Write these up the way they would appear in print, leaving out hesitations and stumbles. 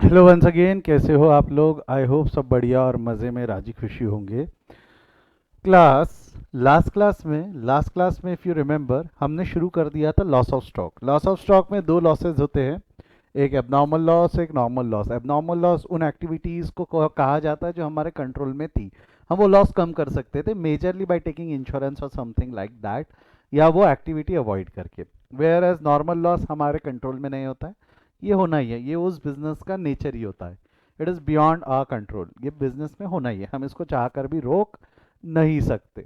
Hello once again, कैसे हो आप लोग? आई होप सब बढ़िया और मज़े में राजी खुशी होंगे। क्लास लास्ट क्लास में इफ़ यू रिमेंबर, हमने शुरू कर दिया था loss of stock. Loss of stock में दो लॉसेज होते हैं, एक एबनॉर्मल लॉस, एक नॉर्मल लॉस। एबनॉर्मल लॉस उन एक्टिविटीज़ को कहा जाता है जो हमारे कंट्रोल में थी। हम वो लॉस कम कर सकते थे मेजरली बाय टेकिंग इंश्योरेंस और समथिंग लाइक दैट, या वो एक्टिविटी अवॉइड करके। वेयर एज नॉर्मल लॉस हमारे कंट्रोल में नहीं होता है, ये होना ही है, ये उस बिजनेस का नेचर ही होता है। It is beyond our control, ये बिजनेस में होना ही है, हम इसको चाह कर भी रोक नहीं सकते।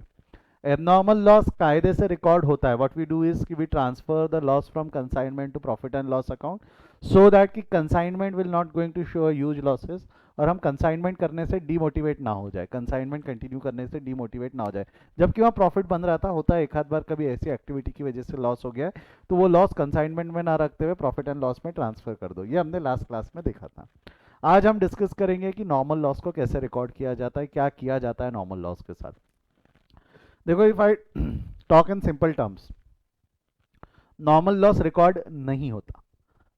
एबनॉर्मल लॉस कायदे से रिकॉर्ड होता है। व्हाट वी डू इज कि we transfer the loss from consignment to profit and loss account, so that कि consignment will not going to show huge losses, और हम कंसाइनमेंट करने से डीमोटिवेट ना हो जाए, कंसाइनमेंट कंटिन्यू करने से डीमोटिवेट ना हो जाए। जबकि वहाँ प्रॉफिट बन रहा था, होता है एक आध बार कभी ऐसी एक्टिविटी की वजह से लॉस हो गया है, तो वो लॉस कंसाइनमेंट में ना रखते हुए प्रॉफिट एंड लॉस में ट्रांसफर कर दो। ये हमने लास्ट क्लास में देखा था। आज हम डिस्कस करेंगे कि नॉर्मल लॉस को कैसे रिकॉर्ड किया जाता है, क्या किया जाता है नॉर्मल लॉस के साथ। देखो, if I talk in simple terms, normal loss record नहीं होता।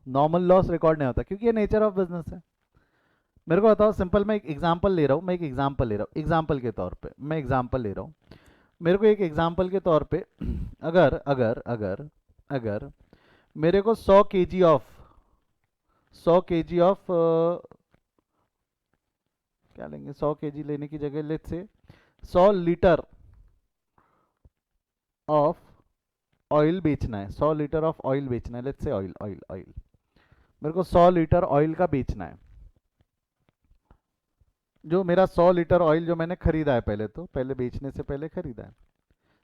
नॉर्मल लॉस रिकॉर्ड नहीं होता क्योंकि ये नेचर ऑफ बिजनेस है। मेरे को बताओ, सिंपल, मैं एक एग्जांपल ले रहा हूँ, एग्जांपल के तौर पे मैं एग्जांपल ले रहा हूँ। मेरे को एक एग्जांपल के तौर पे अगर अगर अगर अगर मेरे को 100 केजी ऑफ क्या लेंगे, 100 केजी लेने की जगह let's say 100 litre of oil बेचना है, 100 लीटर ऑफ ऑयल बेचना है, let's say oil oil oil. मेरे को 100 लीटर ऑयल का बेचना है। जो मेरा 100 लीटर ऑयल जो मैंने खरीदा है, पहले बेचने से पहले खरीदा है,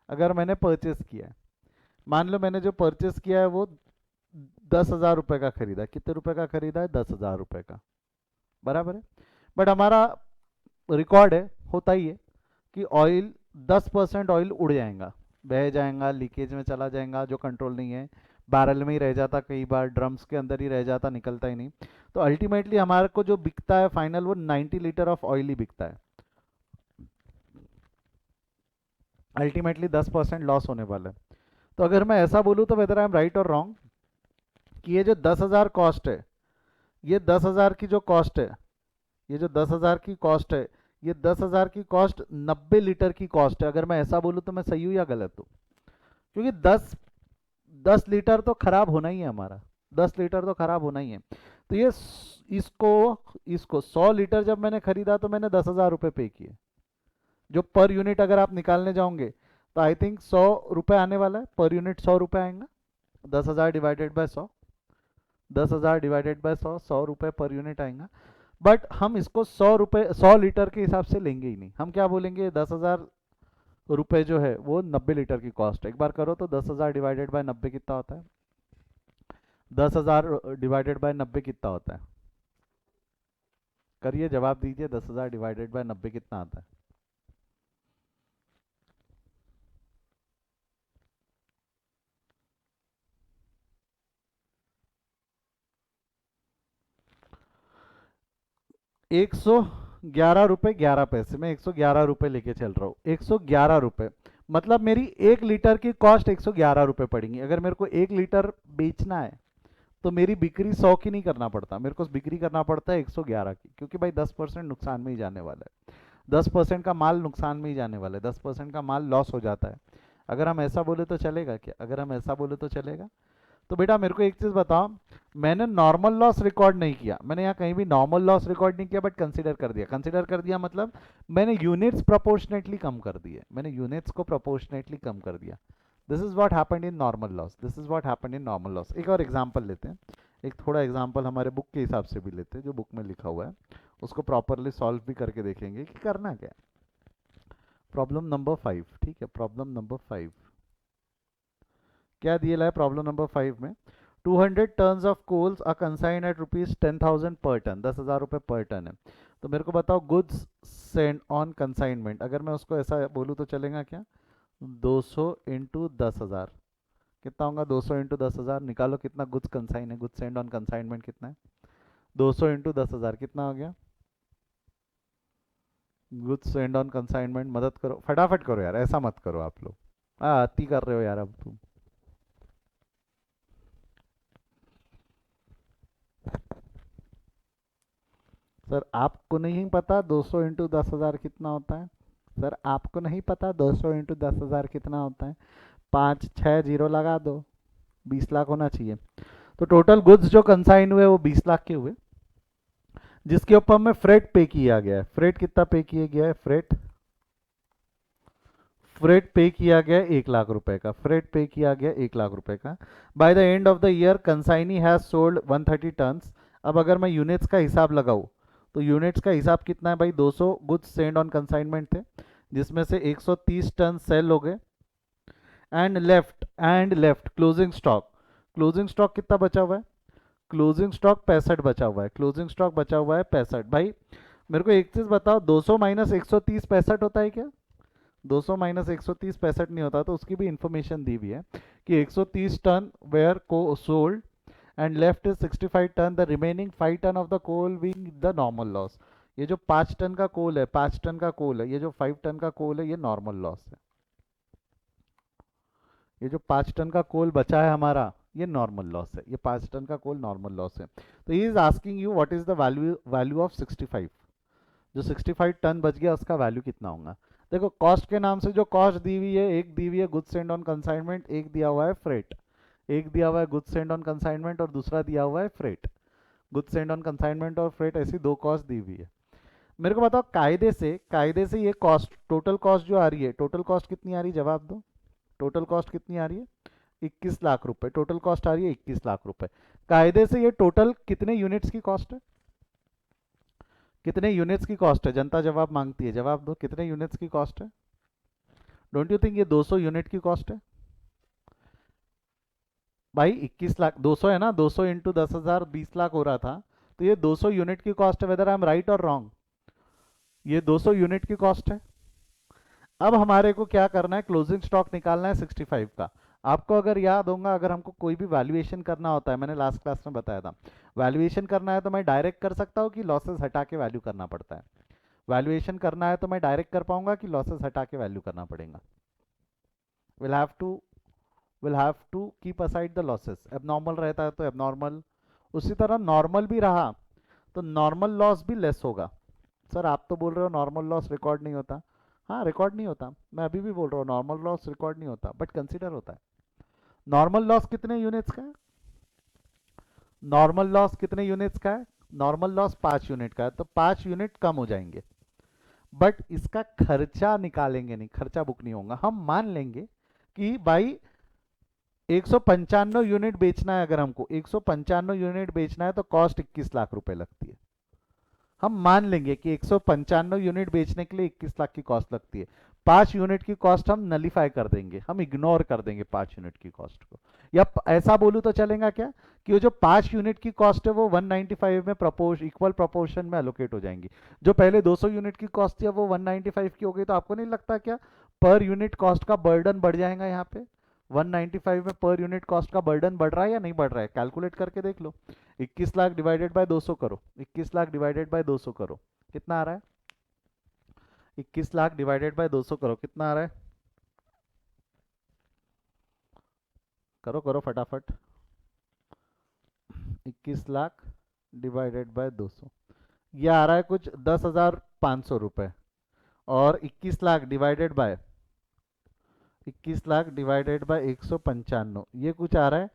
अगर मैंने परचेस किया है, मान लो मैंने जो परचेस किया है वो 10,000 रुपये का खरीदा है। कितने रुपए का खरीदा है? 10,000 रुपये का, बराबर है। बट हमारा रिकॉर्ड है, होता ही है कि ऑयल 10% ऑयल उड़ जाएगा, बह जाएगा, लीकेज में चला जाएगा, जो कंट्रोल नहीं है, बैरल में ही रह जाता, कई बार ड्रम्स के अंदर ही रह जाता, निकलता ही नहीं। तो अल्टीमेटली हमारे को जो बिकता है फाइनल, वो 90 लीटर ऑफ ऑयल ही बिकता है। अल्टीमेटली 10% लॉस होने वाला है। तो अगर मैं ऐसा बोलूँ तो वेदर आई एम राइट और रॉन्ग, कि ये जो 10,000 कॉस्ट है, ये 10,000 की जो कॉस्ट है, ये जो 10,000 की कॉस्ट है, ये 10,000 की कॉस्ट 90 लीटर की कॉस्ट है। अगर मैं ऐसा बोलूँ तो मैं सही हूँ या गलत हूँ? क्योंकि 10 लीटर तो खराब होना ही है हमारा, 10 लीटर तो खराब होना ही है। तो ये इसको इसको 100 लीटर जब मैंने खरीदा तो मैंने 10,000 रुपये पे किए। जो पर यूनिट अगर आप निकालने जाओगे तो आई थिंक 100 रुपये आने वाला है, पर यूनिट 100 रुपये आएगा। 10,000 डिवाइडेड बाय 100, 10,000 डिवाइडेड बाय 100, 100 रुपये पर यूनिट आएगा। बट हम इसको 100 रुपये 100 लीटर के हिसाब से लेंगे ही नहीं। हम क्या बोलेंगे, 10,000 रुपये जो है वो 90 लीटर की कॉस्ट है। एक बार करो तो 10,000 डिवाइडेड बाय 90 कितना होता है? 10,000 डिवाइडेड बाय 90 कितना होता है? करिए, जवाब दीजिए, 10,000 डिवाइडेड बाय 90 कितना आता है? 111 रुपये 11 पैसे। मैं 111 रुपये लेके चल रहा हूँ, 111 रुपये। मतलब मेरी 1 लीटर की कॉस्ट 111 रुपये पड़ेंगी। अगर मेरे को 1 लीटर बेचना है तो मेरी बिक्री 100 की नहीं करना पड़ता, मेरे को बिक्री करना पड़ता है 111 की, क्योंकि भाई 10% नुकसान में ही जाने वाला है। 10% का माल नुकसान में ही जाने वाला है, 10% का माल लॉस हो जाता है। अगर हम ऐसा बोले तो चलेगा क्या? अगर हम ऐसा बोले तो चलेगा? तो बेटा मेरे को एक चीज़ बताओ, मैंने नॉर्मल लॉस रिकॉर्ड नहीं किया, मैंने यहाँ कहीं भी नॉर्मल लॉस रिकॉर्ड नहीं किया, बट कंसीडर कर दिया। कंसीडर कर दिया मतलब मैंने यूनिट्स प्रोपोर्शनेटली कम कर दिए, मैंने यूनिट्स को प्रोपोर्शनेटली कम कर दिया। This is what happened in normal loss, this is what happened in normal loss. एक और एग्जांपल लेते हैं, एक थोड़ा एग्जांपल हमारे बुक के हिसाब से भी लेते हैं, जो बुक में लिखा हुआ है उसको प्रॉपरली सॉल्व भी करके देखेंगे कि करना क्या है। प्रॉब्लम नंबर 5, ठीक है, प्रॉब्लम नंबर 5 क्या दिया है? प्रॉब्लम नंबर 5 में 200 tons of coals are consigned at ₹10,000 per ton, 10,000 रुपये पर टन है। तो मेरे को बताओ, गुड्स सेंड ऑन कंसाइनमेंट, अगर मैं उसको ऐसा बोलूँ तो चलेगा क्या? 200 इंटू 10,000 कितना होगा? 200 इंटू 10,000, निकालो कितना गुड्स कंसाइन है, गुड्स सेंड ऑन कंसाइनमेंट कितना है? 200 इंटू 10,000 कितना हो गया? गुड्स सेंड ऑन कंसाइनमेंट, मदद करो, फटाफट करो यार, ऐसा मत करो आप लोग, अति कर रहे हो यार अब तुम। सर आपको नहीं पता 200 इंटू 10,000 कितना होता है? सर आपको नहीं पता 200 इंटू 10,000 कितना होता है? 5 6 जीरो लगा दो, 20 लाख होना चाहिए। तो टोटल गुड्स जो कंसाइन हुए वो 20 लाख के हुए, जिसके ऊपर में फ्रेट पे किया गया है। फ्रेट कितना पे किया गया है? फ्रेट फ्रेट पे किया गया 1 लाख रुपए का। फ्रेट पे किया गया 1 लाख रुपए का। By the end of the year consignee has sold 130 tons. अब अगर मैं यूनिट्स का हिसाब लगाऊं तो यूनिट्स का हिसाब कितना है भाई? 200 गुड्स सेंड ऑन कंसाइनमेंट थे, जिसमें से 130 टन सेल हो गए। And left closing stock. Closing stock कितना बचा हुआ है? क्लोजिंग स्टॉक 65 बचा हुआ है। क्लोजिंग स्टॉक बचा हुआ है 65। भाई मेरे को एक चीज बताओ, 200 माइनस 130 65 होता है क्या? 200 माइनस 130 65 नहीं होता। तो उसकी भी इंफॉर्मेशन दी हुई है कि 130 टन वेयर को sold and left is 65 ton, the remaining 5 ton of the coal being the normal loss. ये जो 5 टन का कोल है, 5 टन का कोल है, ये जो 5 टन का कोल है, ये नॉर्मल लॉस है। ये जो 5 टन का कोल बचा है हमारा, ये नॉर्मल लॉस है। ये 5 टन का कोल नॉर्मल लॉस है। तो he is asking you what is the value value of 65। जो 65 टन बच गया उसका वैल्यू कितना होगा? देखो कॉस्ट के नाम से जो कॉस्ट दी हुई है, एक दी हुई है गुड्स सेंड ऑन कंसाइनमेंट, एक दिया हुआ है फ्रेट। एक दिया हुआ है गुड्स सेंड ऑन कंसाइनमेंट और दूसरा दिया हुआ है freight. Goods send on consignment और फ्रेट, ऐसी दो कॉस्ट दी हुई है। मेरे को बताओ कायदे से ये कॉस्ट, टोटल कॉस्ट जो आ रही है, टोटल कॉस्ट कितनी आ रही है? जवाब दो। टोटल कॉस्ट कितनी आ रही है? 21 लाख रुपए टोटल कॉस्ट आ रही है। 21 लाख रुपए कायदे से ये टोटल कितने यूनिट्स की कॉस्ट है? कितने यूनिट्स की कॉस्ट है? जनता जवाब मांगती है, जवाब दो। कितने यूनिट्स की कॉस्ट है? डोंट यू थिंक ये 200 यूनिट की कॉस्ट है? भाई 21 लाख, 200 है ना, 200 इंटू 10,000 20 लाख हो रहा था। तो ये 200 यूनिट की कॉस्ट है, वेदर आई एम राइट और रॉन्ग? ये 200 यूनिट की कॉस्ट है। अब हमारे को क्या करना है? क्लोजिंग स्टॉक निकालना है 65 का। आपको अगर याद होगा, अगर हमको कोई भी वैल्यूएशन करना होता है, मैंने लास्ट क्लास में बताया था, वैल्यूएशन करना है तो मैं डायरेक्ट कर सकता हूँ कि लॉसेस हटा के वैल्यू करना पड़ता है? वैल्यूएशन करना है तो मैं डायरेक्ट कर पाऊंगा कि लॉसेस हटा के वैल्यू करना पड़ेगा? Will have to will have to keep aside the losses. Abnormal रहता है तो एबनॉर्मल, उसी तरह नॉर्मल भी रहा तो नॉर्मल लॉस भी लेस होगा। सर आप तो बोल रहे हो नॉर्मल लॉस रिकॉर्ड नहीं होता। हाँ रिकॉर्ड नहीं होता, मैं अभी भी बोल रहा हूँ नॉर्मल लॉस रिकॉर्ड नहीं होता, बट कंसीडर होता है। नॉर्मल लॉस कितने यूनिट्स का है? नॉर्मल लॉस कितने यूनिट्स का है? नॉर्मल लॉस 5 यूनिट का है, तो 5 यूनिट कम हो जाएंगे। बट इसका खर्चा निकालेंगे नहीं, खर्चा बुक नहीं होगा। हम मान लेंगे कि भाई 195 यूनिट बेचना है, अगर हमको 195 यूनिट बेचना है तो कॉस्ट 21 लाख रुपए लगती है। हम मान लेंगे कि 195 यूनिट बेचने के लिए 21 लाख की कॉस्ट लगती है। 5 यूनिट की कॉस्ट हम नलीफाई कर देंगे, हम इग्नोर कर देंगे 5 यूनिट की कॉस्ट को। या ऐसा बोलूँ तो चलेगा क्या कि वो जो 5 यूनिट की कॉस्ट है वो 195 में इक्वल प्रोपोर्शन में एलोकेट हो जाएंगी। जो पहले 200 यूनिट की कॉस्ट थी अब वो 195 की हो गई, तो आपको नहीं लगता क्या पर यूनिट कॉस्ट का बर्डन बढ़ जाएगा? यहाँ पे 195 में पर यूनिट कॉस्ट का बर्डन बढ़ रहा है या नहीं बढ़ रहा है? कैलकुलेट करके देख लो। 21 लाख डिवाइडेड बाय 200 करो, 21 लाख डिवाइडेड बाय 200 करो, कितना आ रहा है? 21 लाख डिवाइडेड बाय 200 करो, कितना आ रहा है? करो करो फटाफट। 21 लाख डिवाइडेड बाय 200, ये आ रहा है कुछ 10,500 रुपये। और 21 लाख डिवाइडेड बाय 195, ये कुछ आ रहा है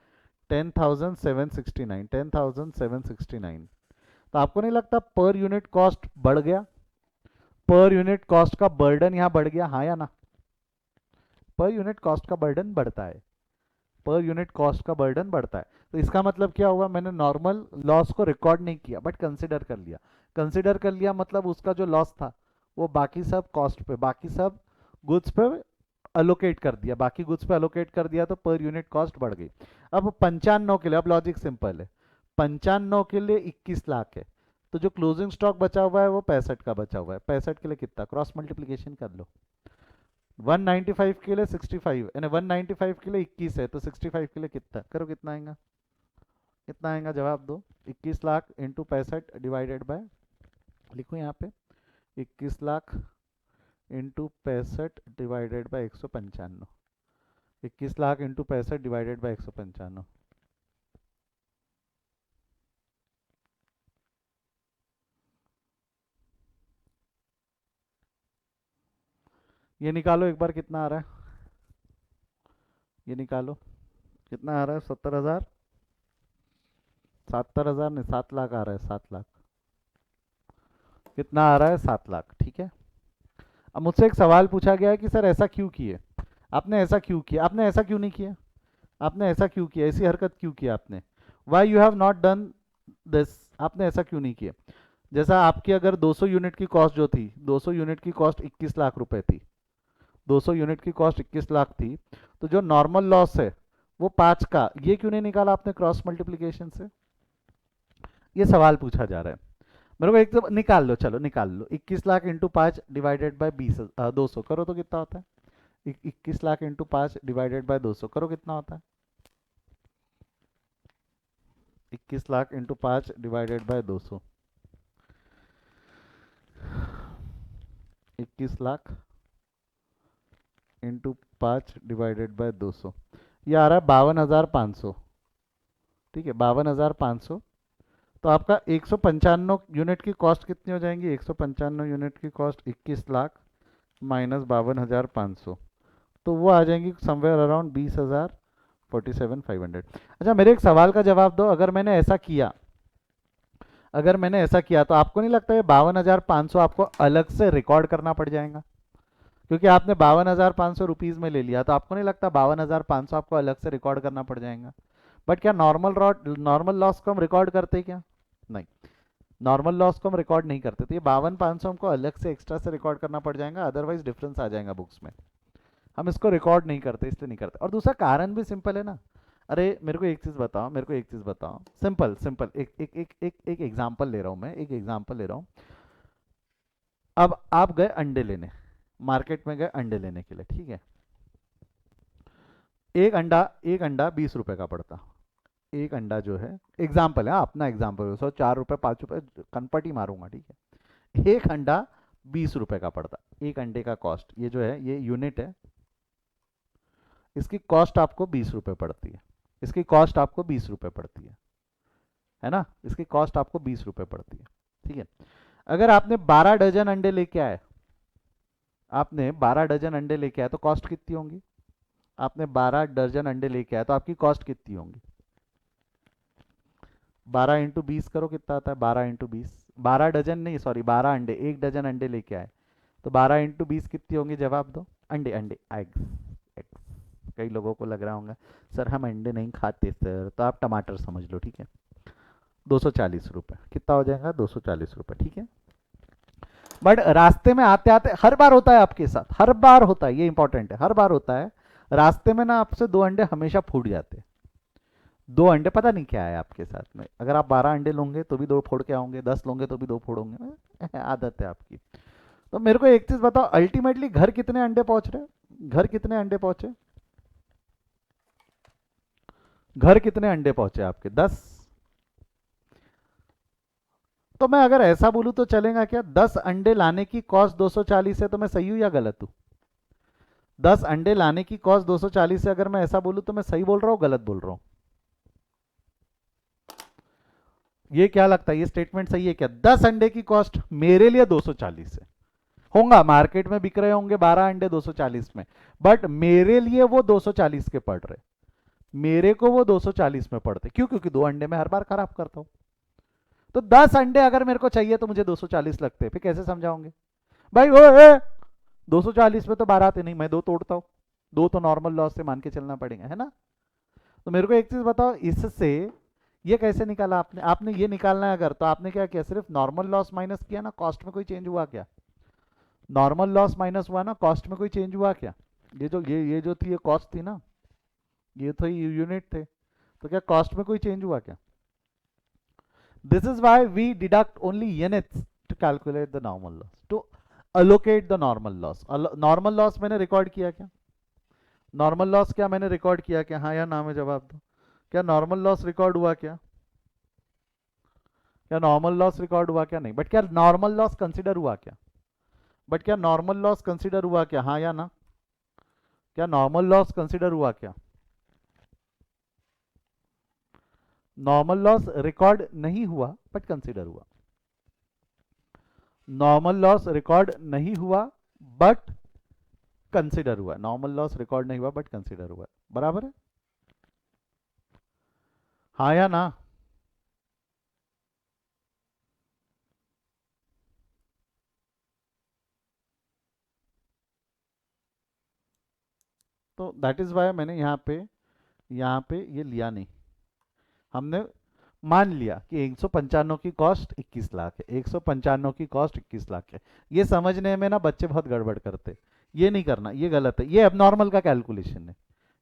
10,769, 10,769। तो आपको नहीं लगता पर यूनिट कॉस्ट बढ़ गया? पर यूनिट कॉस्ट का बर्डन यहाँ बढ़ गया, हाँ या ना? पर यूनिट कॉस्ट का बर्डन बढ़ता है, पर यूनिट कॉस्ट का बर्डन बढ़ता है। तो इसका मतलब क्या हुआ? मैंने नॉर्मल लॉस को रिकॉर्ड नहीं किया बट कंसिडर कर लिया। कंसिडर कर लिया मतलब उसका जो लॉस था वो बाकी सब कॉस्ट पे, बाकी सब गुड्स पे अलोकेट कर दिया, बाकी गुड्स पे अलोकेट कर दिया, तो पर यूनिट कॉस्ट बढ़ गई। अब 95 के लिए, अब लॉजिक सिंपल है, 95 के लिए 21 लाख है, तो जो क्लोजिंग स्टॉक बचा हुआ है वो 65 का बचा हुआ है। 65 के लिए कितना? क्रॉस मल्टीप्लीकेशन कर लो। 195 के लिए 65, यानी 195 के लिए 21 है, तो 65 के लिए कितना करो, कितना आएगा? कितना आएगा जवाब दो। 21 लाख इंटू 65 डिवाइडेड बाय, लिखो यहाँ पे, 21 lakh into 65 divided by 195। 21 lakh into 65 divided by 195। ये निकालो एक बार, कितना आ रहा है, ये निकालो कितना आ रहा है, 70,000, 70,000 नहीं, 7 लाख आ रहा है, 7 लाख, कितना आ रहा है, 7 लाख, ठीक है। अब मुझसे एक सवाल पूछा गया है कि सर ऐसा क्यों किए, आपने ऐसा क्यों किया, आपने ऐसा क्यों नहीं किया, आपने ऐसा क्यों किया, ऐसी हरकत क्यों किया आपने, why you have not done this, आपने ऐसा क्यों नहीं किया। जैसा आपकी अगर 200 यूनिट की कॉस्ट जो थी, 200 यूनिट की कॉस्ट 21 लाख रुपए थी, 200 यूनिट की कॉस्ट 21 लाख थी, तो जो नॉर्मल लॉस है वो 5 का, ये क्यों नहीं निकाला आपने क्रॉस मल्टीप्लीकेशन से, ये सवाल पूछा जा रहा है मेरे को। एक तो निकाल लो, चलो निकाल लो, 21 लाख इंटू 5 डिवाइडेड बाई 200 करो तो कितना होता है, 21 लाख इंटू 5 डिवाइडेड बाई 200 करो कितना होता है, 21 lakh into 5 divided by 200, 21 lakh into 5 divided by 200, ये आ रहा है 52,500, ठीक है, 52,500। तो आपका 195 यूनिट की कॉस्ट कितनी हो जाएंगी, 195 यूनिट की कॉस्ट 21 लाख माइनस 52,500, तो वो आ जाएंगी समवेयर अराउंड 20,000, 47,500। अच्छा मेरे एक सवाल का जवाब दो, अगर मैंने ऐसा किया, अगर मैंने ऐसा किया तो आपको नहीं लगता ये 52,500 आपको अलग से रिकॉर्ड करना पड़ जाएगा, क्योंकि आपने 52,500 रुपीज़ में ले लिया, तो आपको नहीं लगता 52,500 आपको अलग से रिकॉर्ड करना पड़ जाएगा। बट क्या नॉर्मल लॉस को हम रिकॉर्ड करते क्या, नहीं, नॉर्मल लॉस को हम रिकॉर्ड नहीं करते, तो ये 52,500 हमको अलग से एक्स्ट्रा से रिकॉर्ड करना पड़ जाएगा, अदरवाइज डिफरेंस आ जाएगा बुक्स में, हम इसको रिकॉर्ड नहीं करते, इसलिए नहीं करते। और दूसरा कारण भी सिंपल है ना, अरे मेरे को एक चीज़ बताओ, मेरे को एक चीज़ बताओ, सिंपल सिंपल, एक एग्जाम्पल ले रहा हूँ मैं, एक एग्जाम्पल ले रहा हूँ। अब आप गए अंडे लेने, मार्केट में गए अंडे लेने के लिए, ठीक है, एक अंडा 20 रुपए का पड़ता, एक अंडा जो है, एग्जाम्पल है, अपना एग्जाम्पल, 4 रुपए 5 रुपए कनपटी मारूंगा, ठीक है, एक अंडा 20 रुपए का पड़ता, एक अंडे का कॉस्ट, ये जो है ये यूनिट है, इसकी कॉस्ट आपको 20 रुपए पड़ती है, इसकी कॉस्ट आपको 20 रुपए पड़ती है ना, इसकी कॉस्ट आपको 20 रुपए पड़ती है, ठीक है। अगर आपने 12 डजन अंडे लेके आए, आपने 12 डजन अंडे लेके आए तो कॉस्ट कितनी होंगी, आपने 12 दर्जन अंडे लेके आए तो आपकी कॉस्ट कितनी होंगी, 12 × 20 करो कितना आता है, 12 × 20, 12 डजन नहीं, सॉरी 12 अंडे, 1 डजन अंडे लेके आए तो 12 × 20 कितनी होंगी, जवाब दो, अंडे अंडे एग्स, एग्स। कई लोगों को लग रहा होगा सर हम अंडे नहीं खाते सर, तो आप टमाटर समझ लो, ठीक है, 240 रुपये, कितना हो जाएगा, 240 रुपये, ठीक है। बट रास्ते में आते आते, हर बार होता है आपके साथ, हर बार होता है, ये इंपॉर्टेंट है, हर बार होता है, रास्ते में ना आपसे 2 अंडे हमेशा फूट जाते हैं, 2 अंडे, पता नहीं क्या है आपके साथ में, अगर आप 12 अंडे लोगे तो भी 2 फोड़ के आओगे, 10 लोगे तो भी 2 फोड़ोगे, आदत है आपकी। तो मेरे को एक चीज बताओ, अल्टीमेटली घर कितने अंडे पहुंच रहे, घर कितने अंडे पहुंचे, घर कितने अंडे पहुंचे आपके, 10। तो मैं अगर ऐसा बोलूं तो चलेगा क्या, 10 अंडे लाने की कॉस्ट 240 है, तो मैं सही हूं या गलत हूं, 10 अंडे लाने की कॉस्ट 240 है, अगर मैं ऐसा बोलूं तो मैं सही बोल रहा हूं गलत बोल रहा हूं, ये क्या लगता है, ये स्टेटमेंट सही है क्या, 10 अंडे की कॉस्ट मेरे लिए 240 है, होगा मार्केट में बिक रहे होंगे 12 अंडे 240 में, बट मेरे लिए वो 240 के पड़ रहे, मेरे को वो 240 में पड़ते, क्यों, क्योंकि 2 अंडे में हर बार खराब करता हूं, तो 10 अंडे अगर मेरे को चाहिए तो मुझे 240 लगते, फिर कैसे समझाओगे भाई, ओ 240 में तो 12 आते नहीं, मैं 2 तोड़ता हूं, 2 तो नॉर्मल लॉस से मान के चलना पड़ेगा, है ना। तो मेरे को एक चीज बताओ, इससे ये कैसे निकाला आपने, आपने ये निकालना है अगर, तो आपने क्या किया, सिर्फ नॉर्मल लॉस माइनस किया ना, कॉस्ट में कोई चेंज हुआ क्या, नॉर्मल लॉस माइनस हुआ ना, कॉस्ट में कोई चेंज हुआ क्या, ये जो थी, ये कॉस्ट थी ना, ये तो यूनिट थे, तो क्या कॉस्ट में कोई चेंज हुआ क्या, this is why we deduct only units to calculate the normal loss, to allocate the normal loss, normal loss मैंने रिकॉर्ड किया क्या, नॉर्मल लॉस क्या मैंने रिकॉर्ड किया क्या, हाँ या ना में जवाब दो, क्या नॉर्मल लॉस रिकॉर्ड हुआ क्या, क्या नॉर्मल लॉस रिकॉर्ड हुआ क्या, नहीं, बट क्या नॉर्मल लॉस कंसिडर हुआ क्या, बट क्या नॉर्मल लॉस कंसिडर हुआ क्या, हाँ या ना, क्या नॉर्मल लॉस कंसिडर हुआ क्या, नॉर्मल लॉस रिकॉर्ड नहीं हुआ बट कंसिडर हुआ, नॉर्मल लॉस रिकॉर्ड नहीं हुआ बट कंसिडर हुआ है, नॉर्मल लॉस रिकॉर्ड नहीं हुआ बट कंसिडर हुआ है, बराबर है, हाँ या ना? तो दैट इज वाई मैंने यहाँ पे ये लिया नहीं, हमने मान लिया कि 195 की कॉस्ट 21 लाख है, 195 की कॉस्ट 21 लाख है। ये समझने में ना बच्चे बहुत गड़बड़ करते, ये नहीं करना, ये गलत है, ये एबनॉर्मल का कैलकुलेशन है,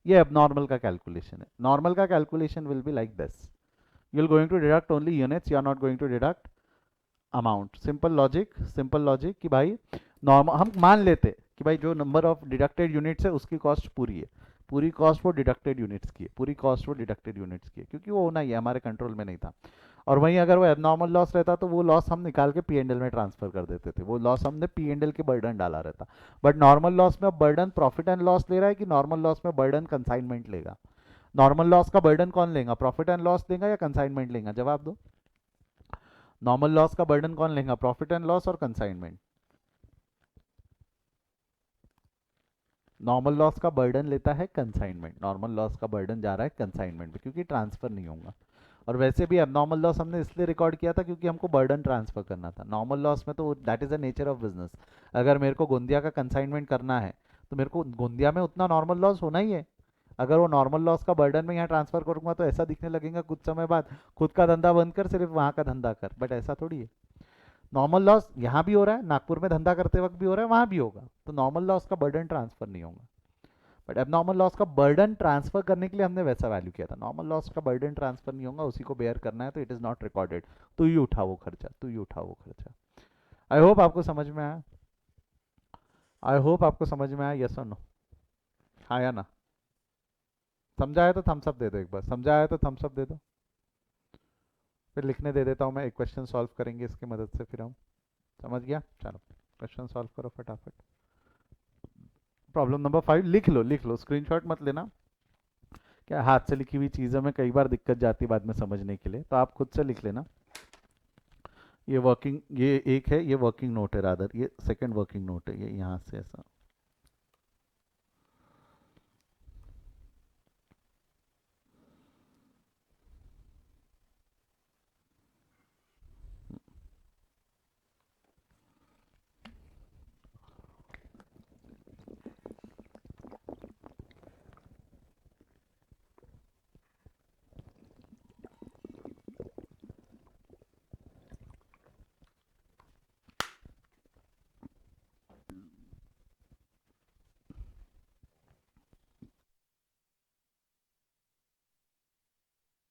ये एबनॉर्मल का कैलकुलेशन है। नॉर्मल का calculation will be like this, you are going to deduct only units, you are not going to deduct amount. Simple logic, simple logic कि भाई नॉर्मल हम मान लेते कि भाई जो नंबर ऑफ डिडक्टेड यूनिट्स है उसकी कॉस्ट पूरी है, पूरी कॉस्ट वो डिडक्टेड यूनिट्स की है, पूरी कॉस्ट वो डिडक्टेड यूनिट्स की है, क्योंकि वो होना ही है, हमारे कंट्रोल में नहीं था। और वहीं अगर वो एबनॉर्मल लॉस रहता तो वो लॉस हम निकाल के पी एंड एल में ट्रांसफर कर देते थे, वो लॉस हमने पी एंड एल के बर्डन डाला रहता। बट नॉर्मल लॉस में बर्डन प्रॉफिट एंड लॉस ले रहा है कि नॉर्मल लॉस में बर्डन कंसाइनमेंट लेगा? नॉर्मल लॉस का बर्डन कौन लेगा, प्रॉफिट एंड लॉस लेगा या कंसाइनमेंट लेगा? जवाब दो। नॉर्मल लॉस का बर्डन कौन लेगा, प्रॉफिट एंड लॉस और कंसाइनमेंट? नॉर्मल लॉस का बर्डन लेता है कंसाइनमेंट, नॉर्मल लॉस का बर्डन जा रहा है कंसाइनमेंट पे, क्योंकि ट्रांसफर नहीं होगा। और वैसे भी एबनॉर्मल लॉस हमने इसलिए रिकॉर्ड किया था क्योंकि हमको बर्डन ट्रांसफर करना था। नॉर्मल लॉस में तो that is the nature of business, अगर मेरे को गोंदिया का कंसाइनमेंट करना है तो मेरे को गोंदिया में उतना नॉर्मल लॉस होना ही है। अगर वो नॉर्मल लॉस का बर्डन में यहाँ ट्रांसफर करूंगा तो ऐसा दिखने लगेगा कुछ समय बाद खुद का धंधा बंद कर सिर्फ वहाँ का धंधा कर, बट ऐसा थोड़ी है। नॉर्मल लॉस यहाँ भी हो रहा है, नागपुर में धंधा करते वक्त भी हो रहा है, वहाँ भी होगा, तो नॉर्मल लॉस का बर्डन ट्रांसफर नहीं होगा। बट एबनॉर्मल लॉस का बर्डन ट्रांसफर करने के लिए हमने वैसा वैल्यू किया था। नॉर्मल लॉस का बर्डन ट्रांसफर नहीं होगा, उसी को बेयर करना है, तो इट इज नॉट रिकॉर्डेड। तू ही उठा वो खर्चा, तू ही उठा वो खर्चा। आई होप आपको समझ में आया, आई होप आपको समझ में आया, यस और नो, हाँ या ना? समझा है तो थम्स अप दे दो, एक बार समझा है तो थम्स अप दे दो। फिर लिखने दे देता हूँ मैं, एक क्वेश्चन सॉल्व करेंगे इसकी मदद से, फिर हम समझ गया, चलो क्वेश्चन सॉल्व करो फटाफट। प्रॉब्लम नंबर 5 लिख लो, लिख लो, स्क्रीनशॉट मत लेना, क्या हाथ से लिखी हुई चीज़ों में कई बार दिक्कत जाती है बाद में समझने के लिए, तो आप खुद से लिख लेना। ये वर्किंग, ये एक है, ये वर्किंग नोट है रादर, ये सेकंड वर्किंग नोट है, ये यहाँ से ऐसा।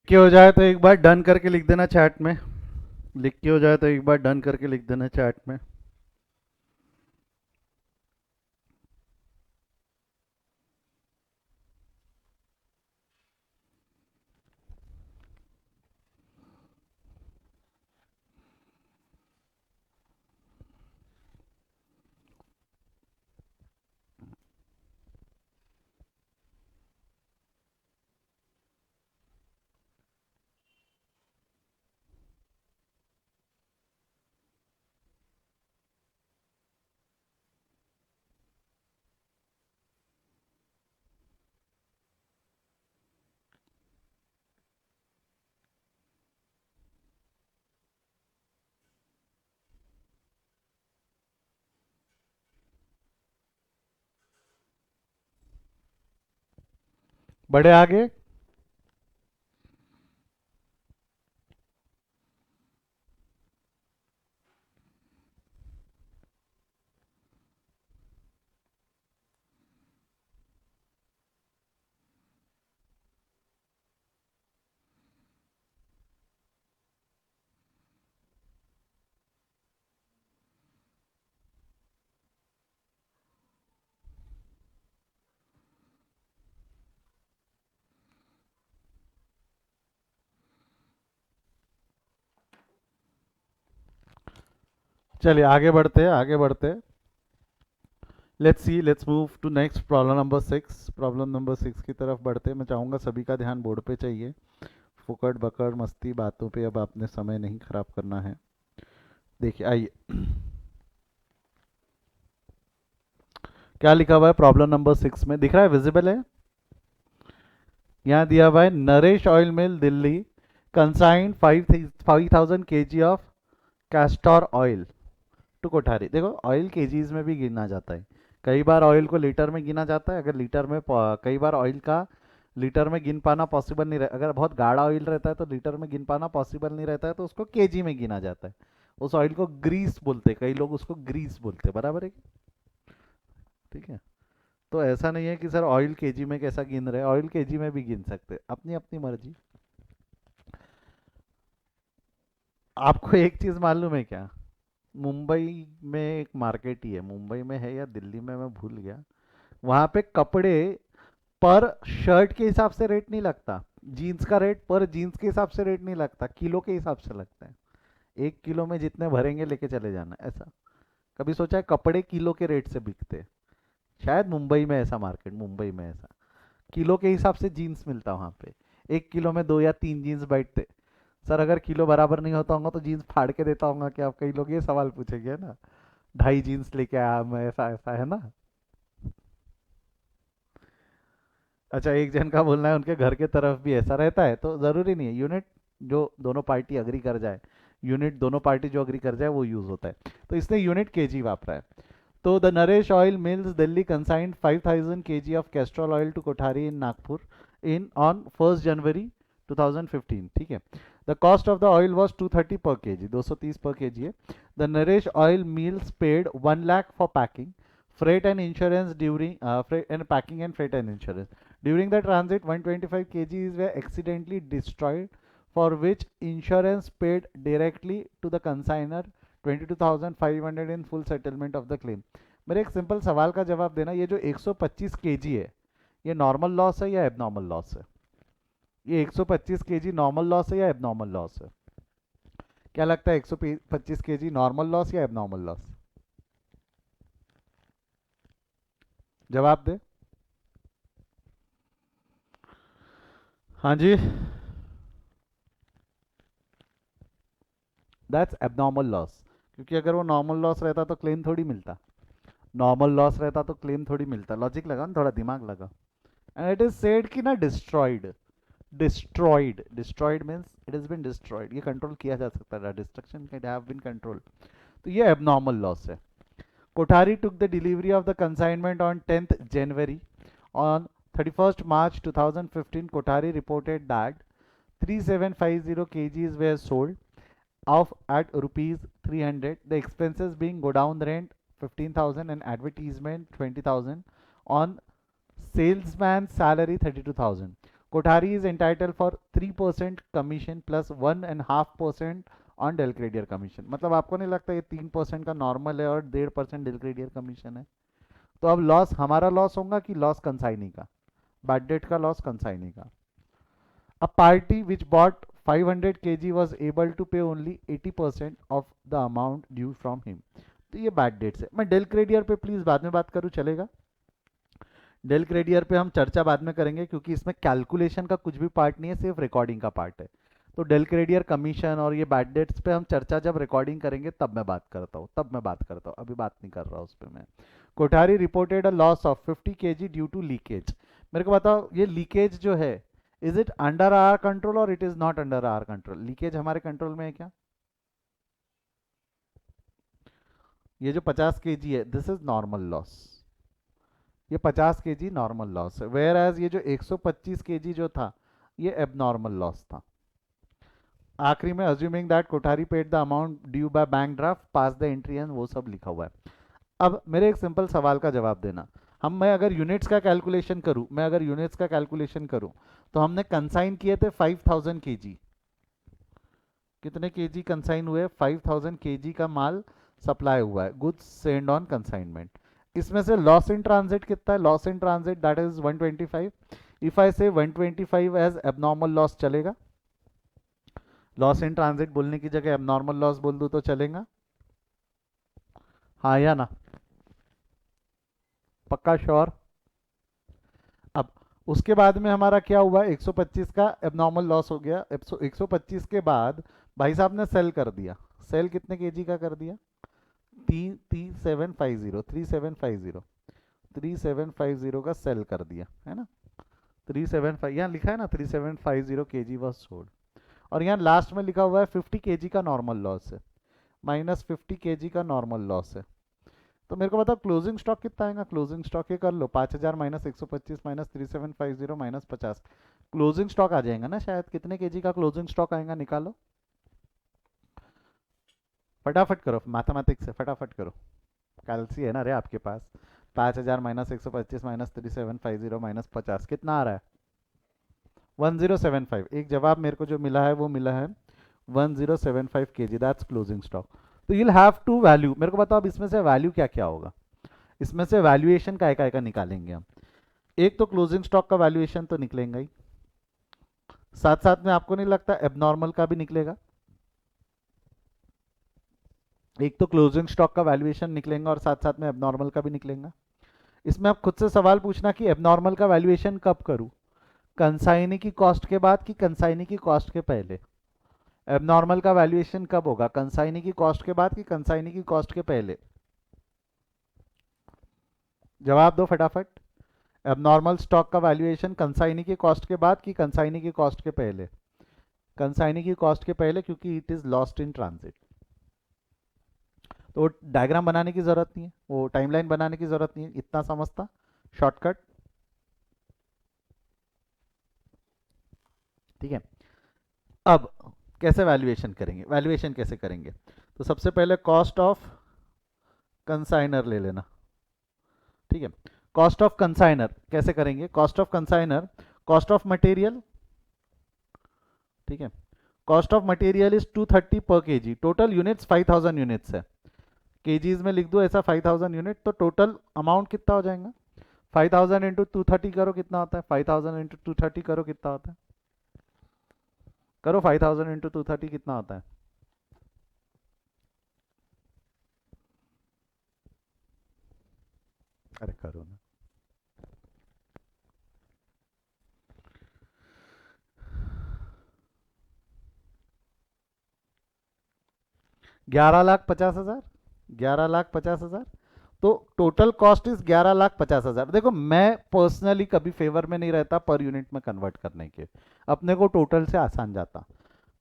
के हो जाए तो एक बार डन करके लिख देना चैट में, लिख के हो जाए तो एक बार डन करके लिख देना चैट में। बड़े आगे, चलिए आगे बढ़ते हैं, आगे बढ़ते हैं। Let's see, let's move to next problem number 6। Problem number 6 की तरफ बढ़ते हैं। मैं चाहूँगा सभी का ध्यान बोर्ड पे चाहिए, फुकड़ बकड़ मस्ती बातों पे अब आपने समय नहीं खराब करना है। देखिए आइए, क्या लिखा हुआ है प्रॉब्लम नंबर 6 में, दिख रहा है, विजिबल है? यहाँ दिया हुआ है Naresh oil mill Delhi consigned 5000 kg of castor oil to Kothari. देखो ऑयल केजीज में भी गिना जाता है, कई बार ऑयल को लीटर में गिना जाता है। अगर लीटर में कई बार ऑयल का लीटर में गिन पाना पॉसिबल नहीं रहता, अगर बहुत गाढ़ा ऑयल रहता है तो लीटर में गिन पाना पॉसिबल नहीं रहता है, तो उसको केजी में गिना जाता है। उस ऑयल को ग्रीस बोलते हैं, कई लोग उसको ग्रीस बोलते हैं, बराबर है कि? ठीक है। तो ऐसा नहीं है कि सर ऑयल केजी में कैसा गिन रहे हैं, ऑयल केजी में भी गिन सकते हैं, अपनी अपनी मर्जी। आपको एक चीज मालूम है क्या? मुंबई में एक मार्केट ही है, मुंबई में है या दिल्ली में, मैं भूल गया। वहां पे कपड़े पर शर्ट के हिसाब से रेट नहीं लगता, जीन्स का रेट पर जीन्स के हिसाब से रेट नहीं लगता, किलो के हिसाब से लगता है। 1 किलो में जितने भरेंगे लेके चले जाना, ऐसा। कभी सोचा है कपड़े किलो के रेट से बिकते हैं? शायद मुंबई में ऐसा मार्केट, मुंबई में ऐसा किलो के हिसाब से जीन्स मिलता वहाँ पे। 1 किलो में 2 या 3 जीन्स बैठते। सर अगर किलो बराबर नहीं होता होगा तो जीन्स फाड़ के देता होगा कि आप, कई लोग ये सवाल पूछेंगे ना, 2.5 जीन्स लेके आया मैं, ऐसा ऐसा है ना। अच्छा, एक जन का बोलना है उनके घर के तरफ भी ऐसा रहता है, तो ज़रूरी नहीं है यूनिट जो दोनों पार्टी अग्री कर जाए, यूनिट दोनों पार्टी जो अग्री कर जाए वो यूज़ होता है। तो इसने यूनिट केजी वापरा है। तो the Naresh oil mills Delhi consigned 5000 kg of Castrol oil to Kothari in Nagpur in on 1 January 2015, ठीक है। The cost of the oil was 230 per K G, 230 per K G है। The Naresh oil mills paid 1 lakh for packing, freight and insurance during freight and packing and freight and insurance. During the transit, 125 kgs were accidentally destroyed, for which insurance paid directly to the consigner 22,500 in full settlement of the claim. मेरे एक simple सवाल का जवाब देना, ये जो 125 kg है, ये नॉर्मल लॉस है या एबनॉर्मल लॉस है? ये 125 kg नॉर्मल लॉस है या एबनॉर्मल लॉस है? क्या लगता है, 125 kg नॉर्मल लॉस या एबनॉर्मल लॉस? जवाब दे। हाँ जी, दैट्स एबनॉर्मल लॉस। क्योंकि अगर वो नॉर्मल लॉस रहता तो क्लेम थोड़ी मिलता, नॉर्मल लॉस रहता तो क्लेम थोड़ी मिलता। लॉजिक लगा ना, थोड़ा दिमाग लगा। एंड इट इज सेड कि ना destroyed, destroyed means it is been destroyed, ये कंट्रोल किया जा सकता है, destruction can have been control. तो ये एबनॉर्मल लॉस है। Kothari took the delivery of the consignment on 10th January. On 31st March 2015, Kothari reported that 3750 kgs were sold of at rupees 300, the expenses being godown rent 15,000 and advertisement 20,000, on salesman's salary 32,000. Kothari is entitled for 3% commission plus 1.5% on del credere commission. मतलब आपको नहीं लगता ये 3% का normal है और 1.5% del credere commission है? तो अब लॉस हमारा लॉस होगा कि लॉस कंसाइनी का, बैड डेट का लॉस कंसाइनी का। A party which bought 500 kg was able to pay only 80% of the amount due from him. तो ये बैड डेट्स है। मैं डेल क्रेडियर पे प्लीज बाद में बात करूँ, चलेगा? डेल क्रेडियर पे हम चर्चा बाद में करेंगे, क्योंकि इसमें कैलकुलेशन का कुछ भी पार्ट नहीं है, सिर्फ रिकॉर्डिंग का पार्ट है। तो डेल क्रेडियर कमीशन और ये बैड डेट्स पे हम चर्चा जब रिकॉर्डिंग करेंगे तब मैं बात करता हूँ, अभी बात नहीं कर रहा उस पर मैं। Kothari reported a loss of 50 kg due to leakage. मेरे को बताओ, ये लीकेज जो है, is it under our control और it is not under our control? Leakage हमारे कंट्रोल में है क्या? ये जो 50 kg है, दिस इज नॉर्मल लॉस, ये 50 kg नॉर्मल लॉस है। वेयर एज ये जो 125 kg जो था, ये एबनॉर्मल लॉस था। आखिरी में assuming that Kothari paid the amount due by bank draft pass the entry and वो सब लिखा हुआ है। अब मेरे एक सिंपल सवाल का जवाब देना। मैं अगर यूनिट्स का कैलकुलेशन करूं, तो हमने कंसाइन किए थे 5000 kg। कितने केजी कंसाइन हुए? 5000 kg का माल सप्लाई हुआ है, गुड्स सेंड ऑन कंसाइनमेंट। इसमें से लॉस इन ट्रांजिट कितना है? Loss in transit that is 125। If I से 125 एज एबनॉर्मल लॉस, चलेगा? लॉस इन ट्रांजिट बोलने की जगह एबनॉर्मल लॉस बोल दूं तो चलेगा? हाँ या ना? पक्का श्योर? अब उसके बाद में हमारा क्या हुआ, 125 का एबनॉर्मल लॉस हो गया। 125 के बाद भाई साहब ने सेल कर दिया। सेल कितने केजी का कर दिया? 3750। 3750 का सेल कर दिया है ना, 375 यहाँ लिखा है ना, 3750 kg वॉज सोल्ड। और यहाँ लास्ट में लिखा हुआ है 50 kg का नॉर्मल लॉस है, -50 kg का नॉर्मल लॉस है। तो मेरे को बताओ क्लोजिंग स्टॉक कितना आएगा। क्लोजिंग स्टॉक ये कर लो, 5000 -125 -3750 -50, क्लोजिंग स्टॉक आ जाएगा ना शायद। कितने केजी का क्लोजिंग स्टॉक आएगा निकालो, फटाफट करो, मैथमेटिक्स से फटाफट करो, कैलसी है ना रे आपके पास। 5000 -125 -3750 -50 कितना आ रहा है, 1075। एक जवाब मेरे को जो मिला है वो मिला है 1075 kg, दैट्स क्लोजिंग स्टॉक। तो यूल हैव टू वैल्यू, मेरे को बताओ अब इसमें से वैल्यू क्या क्या होगा। इसमें से वैल्यूएशन काय का निकालेंगे हम। एक तो क्लोजिंग स्टॉक का वैल्यूएशन तो निकलेगा ही, साथ साथ में आपको नहीं लगता एबनॉर्मल का भी निकलेगा। एक तो क्लोजिंग स्टॉक का वैल्यूएशन निकलेगा और साथ साथ में एबनॉर्मल का भी निकलेगा। इसमें आप खुद से सवाल पूछना कि एबनॉर्मल का वैल्यूएशन कब करूं, कंसाइनी की कॉस्ट के बाद कि कंसाइनी की कॉस्ट के पहले। एबनॉर्मल का वैल्यूएशन कब होगा, कंसाइनी की कॉस्ट के बाद कि कंसाइनी की कॉस्ट के पहले। जवाब दो फटाफट। एबनॉर्मल स्टॉक का वैल्यूएशन कंसाइनी की कॉस्ट के बाद कि कंसाइनी की कॉस्ट के पहले। कंसाइनी की कॉस्ट के पहले, क्योंकि it is lost in transit. तो डायग्राम बनाने की जरूरत नहीं है, वो टाइमलाइन बनाने की जरूरत नहीं है, इतना समझता शॉर्टकट। ठीक है, अब कैसे वैल्यूएशन करेंगे, वैल्यूएशन कैसे करेंगे। तो सबसे पहले कॉस्ट ऑफ कंसाइनर ले लेना। ठीक है, कॉस्ट ऑफ कंसाइनर कैसे करेंगे, cost of consignor, cost of material. ठीक है, cost of material is 230 per KG, total units 5000 units है, केजीज में लिख दो ऐसा 5000 यूनिट, तो टोटल अमाउंट कितना हो जाएगा। 5000 इंटू 230 करो कितना होता है, 5000 इंटू 230 करो कितना होता है, करो 5000 इंटू 230 कितना होता है। अरे करो ना, 11,50,000, 11,50,000। तो टोटल कॉस्ट इज 11,50,000। देखो मैं पर्सनली कभी फेवर में नहीं रहता पर यूनिट में कन्वर्ट करने के, अपने को टोटल से आसान जाता।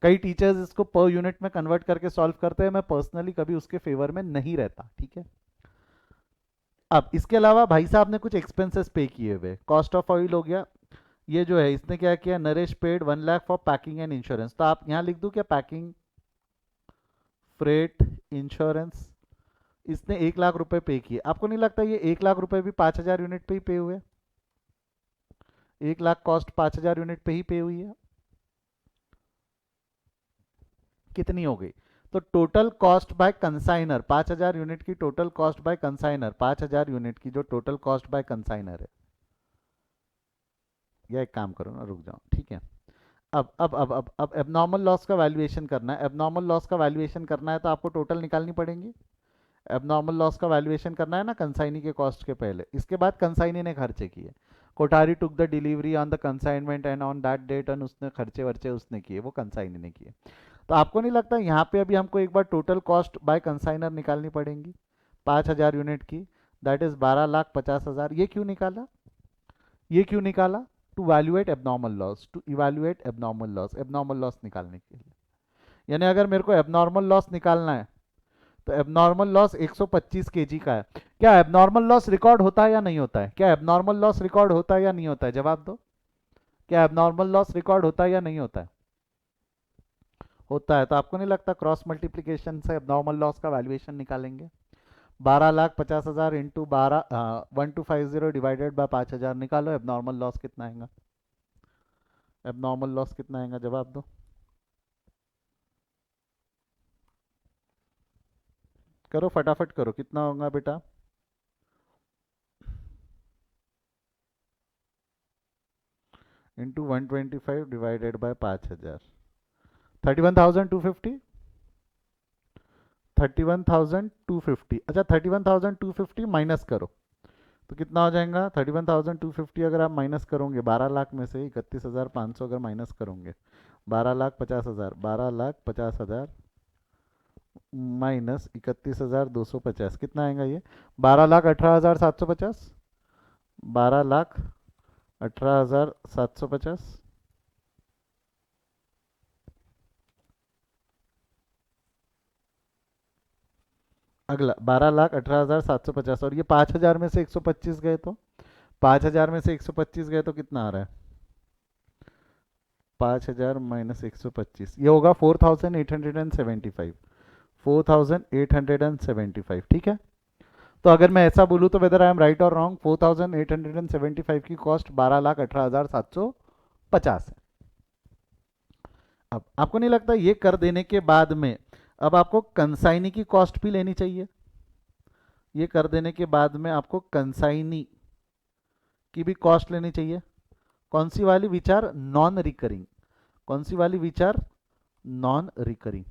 कई टीचर्स इसको पर यूनिट में कन्वर्ट करके सॉल्व करते हैं, मैं पर्सनली कभी उसके फेवर में नहीं रहता। ठीक है, अब इसके अलावा भाई साहब ने कुछ एक्सपेंसेस पे किए हुए, कॉस्ट ऑफ ऑयल हो गया। ये जो है इसने क्या किया, Naresh paid 1 lakh for packing and insurance, तो आप यहाँ लिख दो क्या, पैकिंग, फ्रेट, इंश्योरेंस। इसने 1 लाख रुपए पे किए। आपको नहीं लगता ये 1 लाख रुपए भी 5,000 यूनिट पे ही पे हुए, 1 लाख कॉस्ट 5,000 यूनिट पे ही पे हुई है। कितनी हो गई, तो total cost by consignor 5,000 unit की, total cost by consignor 5,000 unit की, जो टोटल कॉस्ट बाय कंसाइनर है। या एक काम करो ना, रुक जाओ। ठीक है, अब एबनॉर्मल लॉस का वैल्यूएशन करना है। एबनॉर्मल लॉस का वैल्यूएशन करना है तो आपको टोटल निकालनी पड़ेगी। एबनॉर्मल लॉस का वैल्यूएशन करना है ना कंसाइनी के कॉस्ट के पहले, इसके बाद कंसाइनी ने खर्चे किए। Kothari took the delivery on the consignment and on that date, and उसने खर्चे वर्चे उसने किए, वो कंसाइनी ने किए। तो आपको नहीं लगता यहाँ पे अभी हमको एक बार टोटल कॉस्ट बाय कंसाइनर निकालनी पड़ेगी 5,000 यूनिट की, दैट इज 12,50,000। ये क्यों निकाला, ये क्यों निकाला, to valuate abnormal loss, to evaluate abnormal loss, abnormal loss निकालने के लिए। यानी अगर मेरे को एबनॉर्मल लॉस निकालना है तो एबनॉर्मल लॉस 125 केजी का है। क्या एबनॉर्मल लॉस रिकॉर्ड होता है या नहीं होता है, क्या एबनॉर्मल लॉस रिकॉर्ड होता है या नहीं होता है, जवाब दो। क्या एबनॉर्मल लॉस रिकॉर्ड होता है या नहीं होता है, होता है। तो आपको नहीं लगता क्रॉस मल्टीप्लीकेशन से एबनॉर्मल लॉस का वैल्यूएशन निकालेंगे। 12,50,000 इंटू 12 डिवाइडेड बाय 5,000, निकालो एबनॉर्मल लॉस कितना आएगा, एबनॉर्मल लॉस कितना आएगा, जवाब दो। करो फटाफट करो, कितना होगा बेटा, इंटू 125 डिवाइडेड बाय 5,000, 31,250, 31,250। अच्छा 31,250 माइनस करो तो कितना हो जाएगा, 31,250 अगर आप माइनस करोगे 12 लाख में से 31,500 अगर माइनस करोगे, 12,50,000, 12,50,000 माइनस 31,250 कितना आएगा ये, 12,18,750। 12,18,750। अगला 12,18,750, और ये 5,000 में से 125 गए तो 5,000 में से 125 गए तो कितना आ रहा है? 5,000 माइनस 125, ये होगा 4,875। 4,875, ठीक है। तो अगर मैं ऐसा बोलूँ तो वेदर आई एम राइट और रॉन्ग, 4,875 की कॉस्ट 12,18,750 है। अब आपको नहीं लगता ये कर देने के बाद में अब आपको कंसाइनी की कॉस्ट भी लेनी चाहिए? ये कर देने के बाद में आपको कंसाइनी की भी कॉस्ट लेनी चाहिए। कौन सी वाली? Which are non recurring. कौन सी वाली? Which are non recurring.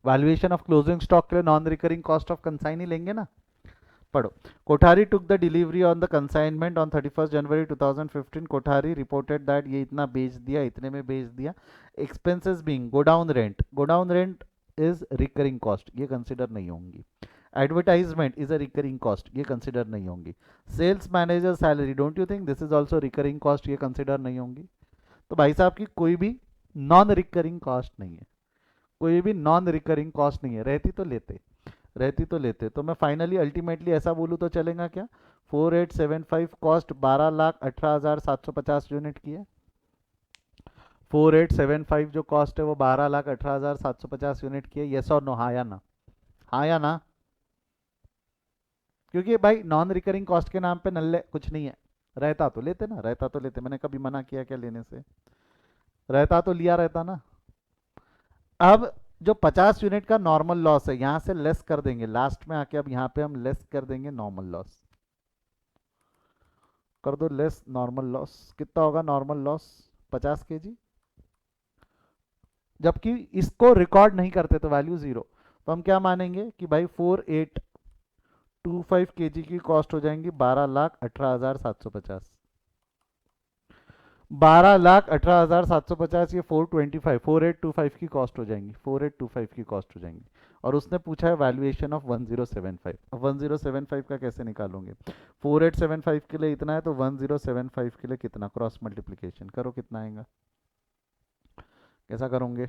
Valuation of closing stock के लिए non recurring cost of consignee लेंगे ना। पढ़ो। Kothari took the delivery on the consignment on 31 January 2015। Kothari reported that ये इतना बेच दिया, इतने में बेच दिया। Expenses being godown rent, godown rent is recurring cost, ये कंसिडर नहीं होंगी। Advertisement is a recurring cost, ये कंसिडर नहीं होंगी। Sales manager salary, don't you think this is also recurring cost, ये कंसिडर नहीं होंगी। तो भाई साहब की कोई भी नॉन रिकरिंग कॉस्ट नहीं है, कोई भी नॉन रिकरिंग कॉस्ट नहीं है। रहती तो लेते, रहती तो लेते। तो मैं फाइनली अल्टीमेटली ऐसा बोलूँ तो चलेगा क्या? 4875 कॉस्ट 12,18,750 यूनिट की है। 4875 जो कॉस्ट है वो 12,18,750 यूनिट की है। येस और नो? हाँ या ना? हाँ या ना? क्योंकि भाई नॉन रिकरिंग कॉस्ट के नाम पे नल्ले कुछ नहीं है। रहता तो लेते ना, रहता तो लेते, मैंने कभी मना किया क्या लेने से? रहता तो लिया रहता ना। अब जो 50 यूनिट का नॉर्मल लॉस है यहां से लेस कर देंगे लास्ट में आके। अब यहां पे हम लेस कर देंगे नॉर्मल लॉस, कर दो लेस नॉर्मल लॉस। कितना होगा नॉर्मल लॉस? 50 kg। जबकि इसको रिकॉर्ड नहीं करते तो वैल्यू जीरो। तो हम क्या मानेंगे कि भाई 4825 kg की कॉस्ट हो जाएंगी 12,18,750। 12,18,750, ये 425 की कॉस्ट हो जाएंगी, 4825 की कॉस्ट हो जाएंगी। और उसने पूछा है वैल्यूएशन ऑफ 1075। अब 1075 का कैसे निकालोगे? 4875 के लिए इतना है तो 1075 के लिए कितना? क्रॉस मल्टीप्लीकेशन करो, कितना आएगा? कैसा करोगे?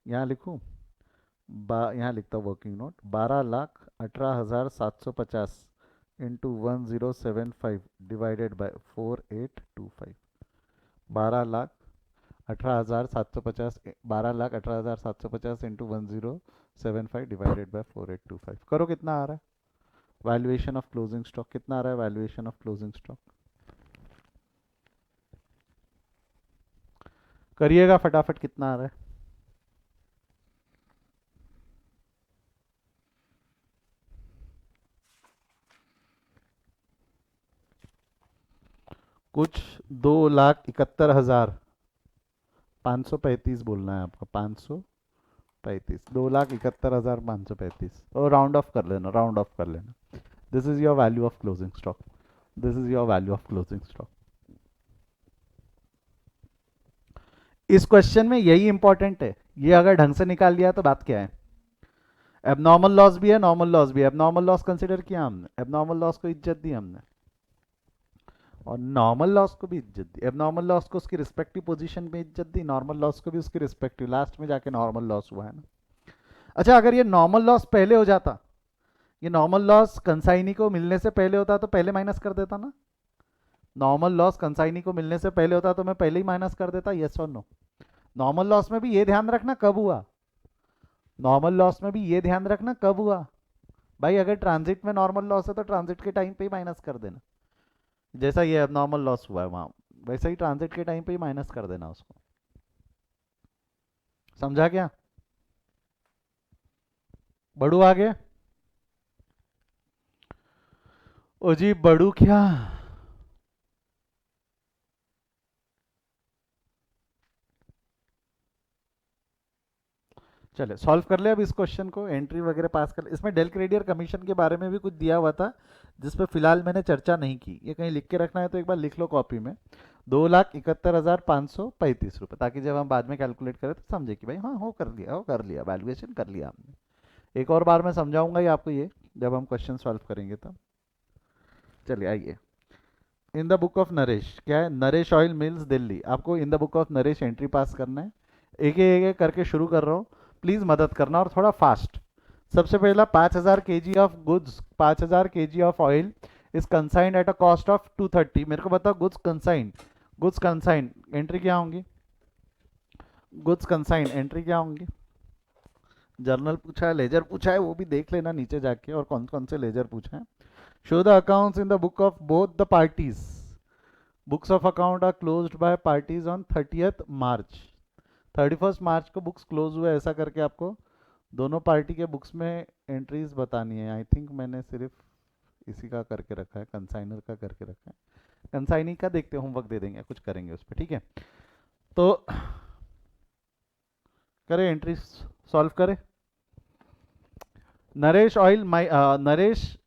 यहाँ लिखूँ? यहाँ लिखता हूँ working note. 12,18,750 into 1075 divided by 4825। 12,18,750, 12,18,750 into 1075 divided by 4825। करो कितना आ रहा है वैल्यूएशन ऑफ क्लोजिंग स्टॉक? कितना आ रहा है वैल्यूएशन ऑफ क्लोजिंग स्टॉक? करिएगा फटाफट, कितना आ रहा है? कुछ 2,71,535 बोलना है आपका। 535, 2,71,535, और राउंड ऑफ कर लेना, राउंड ऑफ कर लेना। This is your value of closing stock, this is your value of closing stock. इस क्वेश्चन में यही इंपॉर्टेंट है, ये अगर ढंग से निकाल लिया तो बात क्या है? एबनॉर्मल लॉस भी है, नॉर्मल लॉस भी है। एबनॉर्मल लॉस कंसीडर किया हमने, एबनॉर्मल लॉस को इज्जत दी हमने, और नॉर्मल लॉस को भी इज्जत दी। एबनॉर्मल लॉस को उसकी रिस्पेक्टिव पोजीशन में इज्जत दी, नॉर्मल लॉस को भी उसकी रिस्पेक्टिव, लास्ट में जाके नॉर्मल लॉस हुआ है ना। अच्छा, अगर ये नॉर्मल लॉस पहले हो जाता, ये नॉर्मल लॉस कंसाइनी को मिलने से पहले होता तो पहले माइनस कर देता ना। नॉर्मल लॉस कंसाइनी को मिलने से पहले होता तो मैं पहले ही माइनस कर देता। यस और नो? नॉर्मल लॉस में भी ये ध्यान रखना कब हुआ, नॉर्मल लॉस में भी ये ध्यान रखना कब हुआ। भाई अगर ट्रांजिट में नॉर्मल लॉस है तो ट्रांजिट के टाइम पे ही माइनस कर देना। जैसा ये नॉर्मल लॉस हुआ है वहां, वैसा ही ट्रांजिट के टाइम पे ही माइनस कर देना उसको। समझा क्या? बढ़ू आगे? ओ जी बढ़ू क्या? चले सॉल्व कर ले अब इस क्वेश्चन को, एंट्री वगैरह पास कर ले। इसमें डेल क्रेडियर कमीशन के बारे में भी कुछ दिया हुआ था जिस पे फिलहाल मैंने चर्चा नहीं की, ये कहीं लिख के रखना है तो एक बार लिख लो कॉपी में। 2,71,535 रुपये, ताकि जब हम बाद में कैलकुलेट करें तो समझे कि भाई हाँ हो कर लिया, हो कर लिया, वैल्यूएशन कर लिया हमने। एक और बार मैं समझाऊंगा ये आपको, ये जब हम क्वेश्चन सॉल्व करेंगे तब। चलिए आइए। इन द बुक ऑफ नरेश, क्या है, नरेश ऑयल मिल्स दिल्ली, आपको इन the book of Naresh entry पास करना है। एक करके शुरू कर रहा हूँ, प्लीज़ मदद करना और थोड़ा फास्ट। सबसे पहला 5000 KG of goods, 5000 KG of oil is consigned at a cost of 230। मेरे को बताओ goods consigned, goods consigned entry क्या होंगी, गुड्स कंसाइंड एंट्री क्या होंगी। जर्नल पूछा है, लेजर पूछा है, वो भी देख लेना नीचे जाके, और कौन कौन से लेजर पूछा है। Show the accounts in the book of both the parties, books of account are closed by parties on 30th March. 31st March को बुक्स क्लोज हुए, ऐसा करके आपको दोनों पार्टी के बुक्स में एंट्रीज बतानी है। आई थिंक मैंने सिर्फ इसी का करके रखा है, कंसाइनर का करके रखा है। कंसाइनी का देखते होमवर्क दे देंगे, कुछ करेंगे उस पर, ठीक है। तो करें एंट्री, सॉल्व करें। Naresh oil Naresh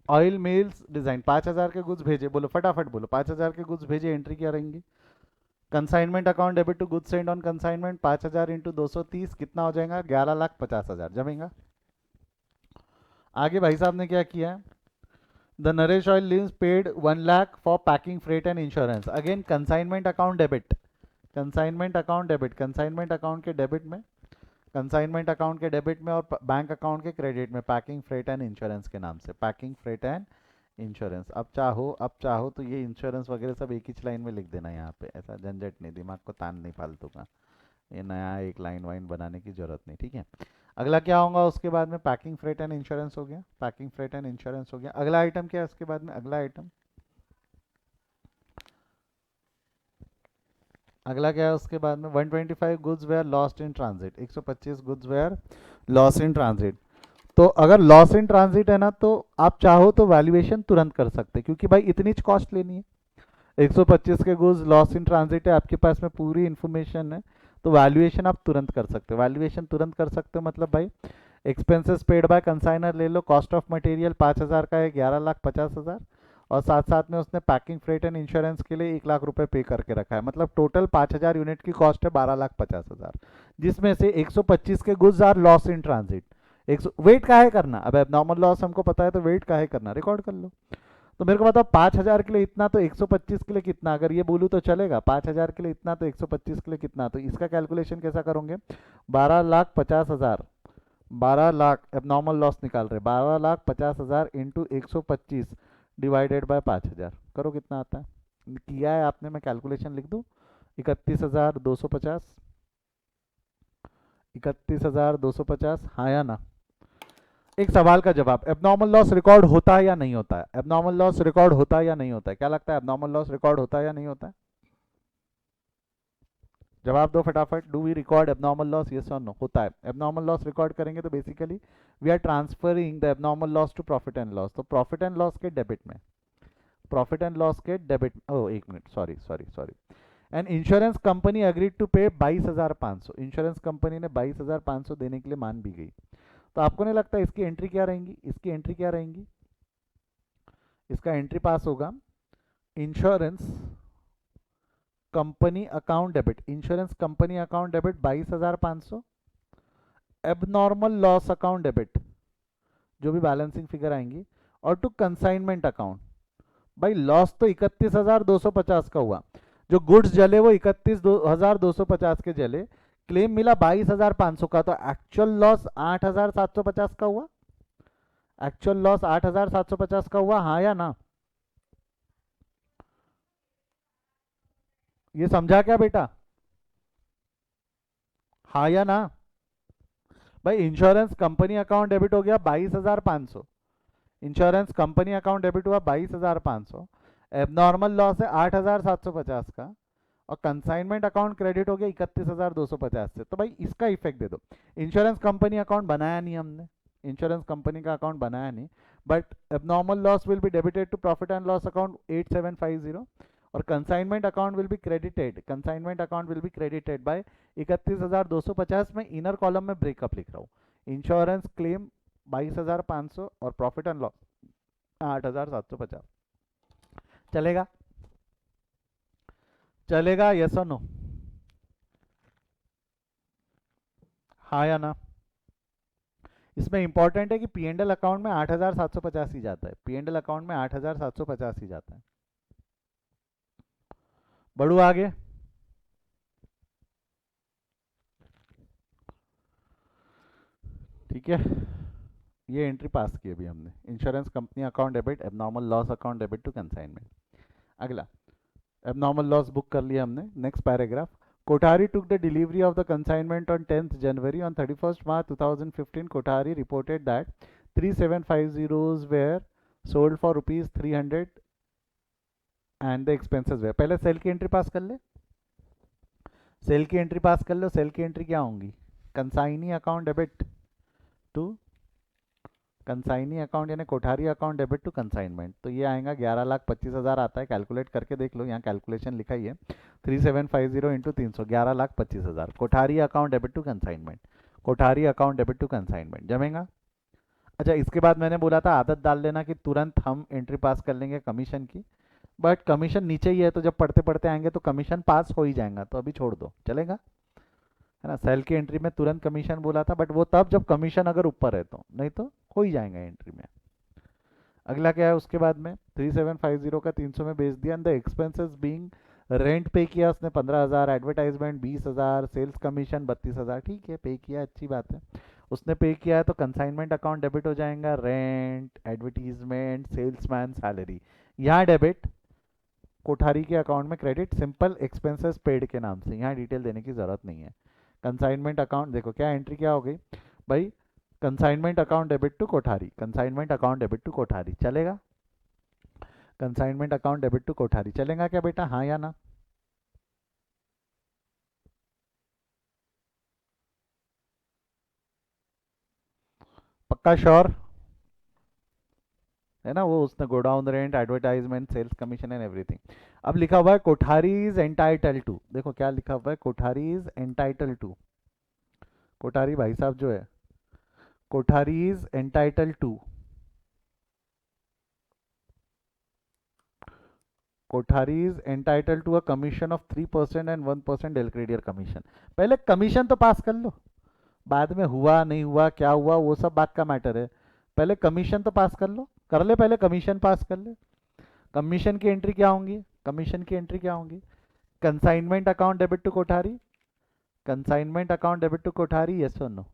oil mills design 5000 के गुड्स भेजे, बोलो फटाफट बोलो, 5000 के गुड्स भेजे, एंट्री क्या रहेंगी। Consignment account debit to goods send on consignment, 5000 into 230 कितना हो जाएगा, 11,50,000 जमेगा। आगे भाई साहब ने क्या किया है, the Naresh oil leaves paid 1 lakh for packing freight and insurance. Again consignment account debit, consignment account debit, consignment account के डेबिट में, कंसाइनमेंट अकाउंट के डेबिट में और बैंक अकाउंट के क्रेडिट में, पैकिंग फ्रेट एंड इंश्योरेंस के नाम से, पैकिंग फ्रेट एंड इंश्योरेंस। अब चाहो तो ये इंश्योरेंस वगैरह सब एक ही लाइन में लिख देना यहाँ पे, ऐसा झंझट नहीं, दिमाग को तान नहीं फालतू का, ये नया एक लाइन वाइन बनाने की जरूरत नहीं, ठीक है। अगला क्या होगा उसके बाद में, पैकिंग फ्रेट एंड इंश्योरेंस हो गया, पैकिंग फ्रेट एंड इंश्योरेंस हो गया। अगला आइटम क्या है उसके बाद में, अगला आइटम, अगला क्या है उसके बाद में, 125 goods where lost in transit, 125 goods where lost in transit. तो अगर लॉस इन ट्रांजिट है ना, तो आप चाहो तो वैल्यूएशन तुरंत कर सकते हैं, क्योंकि भाई इतनी कॉस्ट लेनी है। 125 के गुड्स लॉस इन ट्रांजिट है, आपके पास में पूरी इन्फॉर्मेशन है, तो वैल्यूएशन आप तुरंत कर सकते हो। वैल्यूएशन तुरंत कर सकते हो मतलब भाई, एक्सपेंसेस पेड बाय कंसाइनर ले लो, कॉस्ट ऑफ मटेरियल 5000 का है, 11,50,000, और साथ साथ में उसने पैकिंग फ्रेट एंड इंश्योरेंस के लिए 1 लाख रुपए पे करके रखा है, मतलब टोटल 5000 यूनिट की कॉस्ट है 12,50,000, जिसमें से 125 के goods are loss in transit. Weight का है करना, अब एबनॉर्मल लॉस हमको पता है, तो वेट का है करना, रिकॉर्ड कर लो। तो मेरे को बताओ 5000 के लिए इतना, तो 125 के लिए कितना, अगर ये बोलूँ तो चलेगा, 5000 के लिए इतना तो 125 के लिए कितना, तो इसका कैलकुलेशन कैसा करोगे, 12,50,000, 12 लाख एबनॉर्मल लॉस निकाल रहे, 12,50,000 इंटू 125 डिवाइडेड बाय 5000, करो कितना आता है, किया है आपने, मैं कैलकुलेशन लिख दूँ, 31,250, 31,250, हाँ या ना। एक सवाल का जवाब, एबनॉर्मल लॉस रिकॉर्ड होता है या नहीं होता है, एबनॉर्मल लॉस रिकॉर्ड होता है या नहीं होता है, क्या लगता है, एबनॉर्मल लॉस रिकॉर्ड होता है या नहीं होता है, जवाब दो फटाफट। Do we record abnormal loss, yes और नो, होता है। एबनॉर्मल लॉस रिकॉर्ड करेंगे तो basically we are transferring the abnormal loss to profit and loss, तो प्रॉफिट एंड लॉस के डेबिट में, प्रॉफिट एंड लॉस के डेबिट, ओ एक मिनट, sorry sorry sorry. And insurance company agreed to pay 22,500, insurance company ने 22,500 देने के लिए मान भी गई। तो आपको नहीं लगता इसकी एंट्री क्या रहेंगी, इसकी एंट्री क्या रहेंगी, इसका एंट्री पास होगा, insurance company account debit, insurance company account debit 22,500, abnormal loss account debit जो भी बैलेंसिंग फिगर आएंगी, और टू कंसाइनमेंट अकाउंट। भाई लॉस तो 31,250 का हुआ, जो गुड्स जले वो 31,250 के जले, क्लेम मिला 22,500 का, तो एक्चुअल लॉस 8,750 का हुआ, एक्चुअल लॉस 8,750 का हुआ, हाँ या ना। ये समझा क्या बेटा, हाँ या ना। भाई इंश्योरेंस कंपनी अकाउंट डेबिट हो गया 22,500, इंश्योरेंस कंपनी अकाउंट डेबिट हुआ 22,500, एबनॉर्मल लॉस है 8,750 का, और कंसाइनमेंट अकाउंट क्रेडिट हो गया 31,250 से। तो भाई इसका इफेक्ट दे दो, इंश्योरेंस कंपनी अकाउंट बनाया नहीं हमने, इंश्योरेंस कंपनी का अकाउंट बनाया नहीं, but abnormal loss will be debited to profit and loss account 8750, और consignment account will be credited, consignment account will be credited by 31,250 में इनर कॉलम में ब्रेकअप लिख रहा हूँ, इंश्योरेंस क्लेम 22,500 और प्रॉफिट एंड लॉस 8,750। चलेगा, चलेगा, यस और नो, हाँ या ना। इसमें इंपॉर्टेंट है कि पी एंड एल अकाउंट में 8,785 जाता है, पी एंड एल अकाउंट में 8,785 जाता है। बढ़ू आगे। ठीक है, ये एंट्री पास की अभी हमने, insurance company account debit, abnormal loss account debit to consignment. अगला, एबनॉर्मल लॉस बुक कर लिया हमने। Next paragraph, Kothari took the delivery of the consignment on 10th January. On 31st March 2015, Kothari reported that 3750s were sold for rupees 300 and the expenses were। पहले cell की entry पास कर ले, cell की entry पास कर लो। Cell की entry क्या होंगी? Consignee account debit to consignee account, यानी Kothari account debit to consignment. तो ये आएगा 11,25,000 आता है, कैलकुलेट करके देख लो, यहाँ कैलकुलेशन लिखा ही है। 3750 into 300, 11,25,000। Kothari account debit to consignment, Kothari account debit to consignment जमेगा। अच्छा, इसके बाद मैंने बोला था आदत डाल लेना कि तुरंत हम एंट्री पास कर लेंगे कमीशन की, बट कमीशन नीचे ही है, तो जब पढ़ते पढ़ते आएंगे तो कमीशन पास हो ही जाएगा, तो अभी छोड़ दो, चलेगा, है ना। सेल की एंट्री में तुरंत कमीशन बोला था, बट वो तब जब कमीशन अगर ऊपर है तो, नहीं तो हो ही जाएगा एंट्री में। अगला क्या है उसके बाद में, 3750 का 300 में बेच दिया। द एक्सपेंसेस बीइंग, रेंट पे किया उसने 15,000, एडवर्टाइजमेंट 20,000, सेल्स कमीशन 32,000। ठीक है, पे किया, अच्छी बात है, उसने पे किया है, तो कंसाइनमेंट अकाउंट डेबिट हो जाएगा। रेंट, एडवर्टीजमेंट, सेल्समैन सैलरी, यहाँ डेबिट, कोठारी के अकाउंट में क्रेडिट, सिंपल एक्सपेंसेस पेड के नाम से, यहाँ डिटेल देने की जरूरत नहीं है। कंसाइनमेंट अकाउंट देखो क्या एंट्री क्या हो गई भाई, consignment account debit to Kothari, consignment account debit to Kothari, चलेगा। Consignment account debit to Kothari चलेगा क्या बेटा, हाँ या ना? पक्का श्योर है ना। वो उसने godown rent, advertisement, sales commission and everything. अब लिखा हुआ है कोठारी इज एंटाइटल टू, देखो क्या लिखा हुआ है, Kothari is entitle to, Kothari भाई साहब जो है, Kothari is entitle to, Kothari is entitle to a commission of 3% and 1% del credere commission. पहले कमीशन तो पास कर लो, बाद में हुआ नहीं हुआ क्या हुआ वो सब बात का मैटर है, पहले कमीशन तो पास कर लो, कर ले पहले कमीशन पास कर ले। कमीशन की एंट्री क्या होंगी, कमीशन की एंट्री क्या होंगी, consignment account debit to Kothari, consignment account debit to Kothari, yes और नो।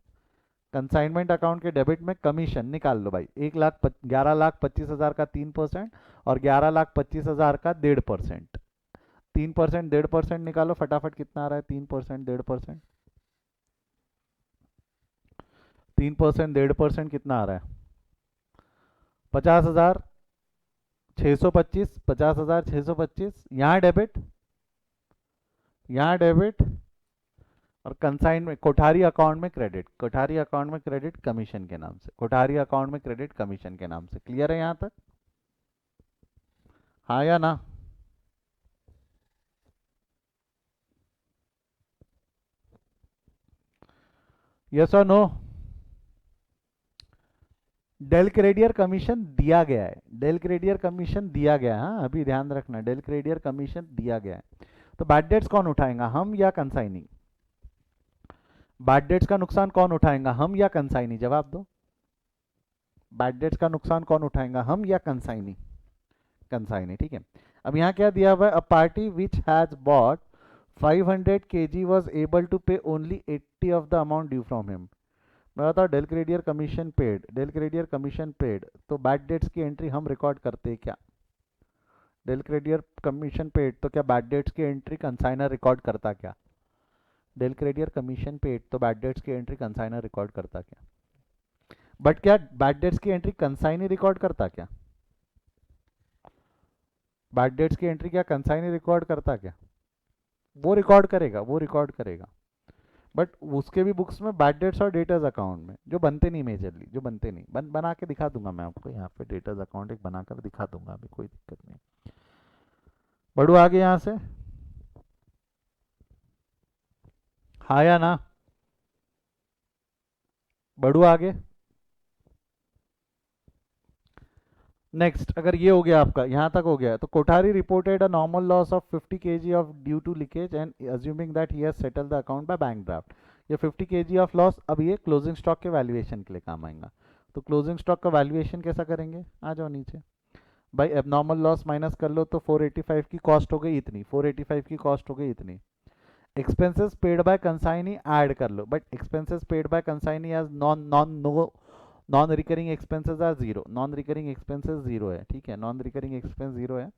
कंसाइनमेंट अकाउंट के डेबिट में कमीशन निकाल लो भाई, 11,25,000 का 3% और 11,25,000 का 1.5%। 3% 1.5% निकालो फटाफट, कितना आ रहा है 3% 1.5%, 3% 1.5% कितना आ रहा है, 50,625, 50,625, यहाँ डेबिट, यहाँ डेबिट, और कंसाइन में कोठारी अकाउंट में क्रेडिट, कोठारी अकाउंट में क्रेडिट कमीशन के नाम से, कोठारी अकाउंट में क्रेडिट कमीशन के नाम से। क्लियर है यहाँ तक, हाँ या ना? यस और नो? डेल क्रेडियर कमीशन दिया गया है, डेल क्रेडियर कमीशन दिया गया है, हाँ अभी ध्यान रखना, डेल क्रेडियर कमीशन दिया गया है। तो बैड डेट्स कौन उठाएगा, हम या कंसाइनी? बैड डेट्स का नुकसान कौन उठाएगा, हम या कंसाइनी? जवाब दो, बैड डेट्स का नुकसान कौन उठाएगा, हम या कंसाइनी? कंसाइनी, ठीक है। अब यहाँ क्या दिया हुआ है, अ party which has bot 500 kg was able to pay only 80 of the amount due from him। मैं बताऊँ, del credere commission paid, del credere commission paid, तो बैड डेट्स की एंट्री हम रिकॉर्ड करते हैं क्या? डेल क्रेडियर कमीशन पेड, तो क्या बैड डेट्स की एंट्री कंसाइनर रिकॉर्ड करता क्या? डेल क्रेडियर कमीशन पेड, तो बैड डेट्स की एंट्री कंसाइनर रिकॉर्ड करता क्या? बट क्या बैड डेट्स की एंट्री कंसाइनी रिकॉर्ड करता क्या? बैड डेट्स की एंट्री क्या कंसाइनी रिकॉर्ड करता क्या? वो रिकॉर्ड करेगा, वो रिकॉर्ड करेगा, बट उसके भी बुक्स में बैड डेट्स और डेटर्स अकाउंट में जो बनते नहीं, मेजरली जो बनते नहीं, बना के दिखा दूंगा मैं आपको, यहाँ पे डेटर्स अकाउंट एक बनाकर दिखा दूंगा, अभी कोई दिक्कत नहीं। बढ़ू आगे यहाँ से, हाँ या ना? बढ़ू आगे। नेक्स्ट, अगर ये हो गया आपका, यहाँ तक हो गया, तो Kothari reported a normal loss of 50 kg of due to leakage and assuming that he has settle the account by bank draft. ये 50 kg ऑफ लॉस अब ये क्लोजिंग स्टॉक के वैल्यूएशन के लिए काम आएगा। तो क्लोजिंग स्टॉक का वैल्यूएशन कैसा करेंगे, आ जाओ नीचे भाई, एबनॉर्मल लॉस माइनस कर लो तो 485 की कॉस्ट हो गई इतनी, 485 की कॉस्ट हो गई इतनी। Expenses paid by consignee add कर लो, but expenses paid by consignee as non recurring expenses are zero, non recurring expenses zero है, ठीक है, नॉन रिकरिंग एक्सपेंस जीरो है।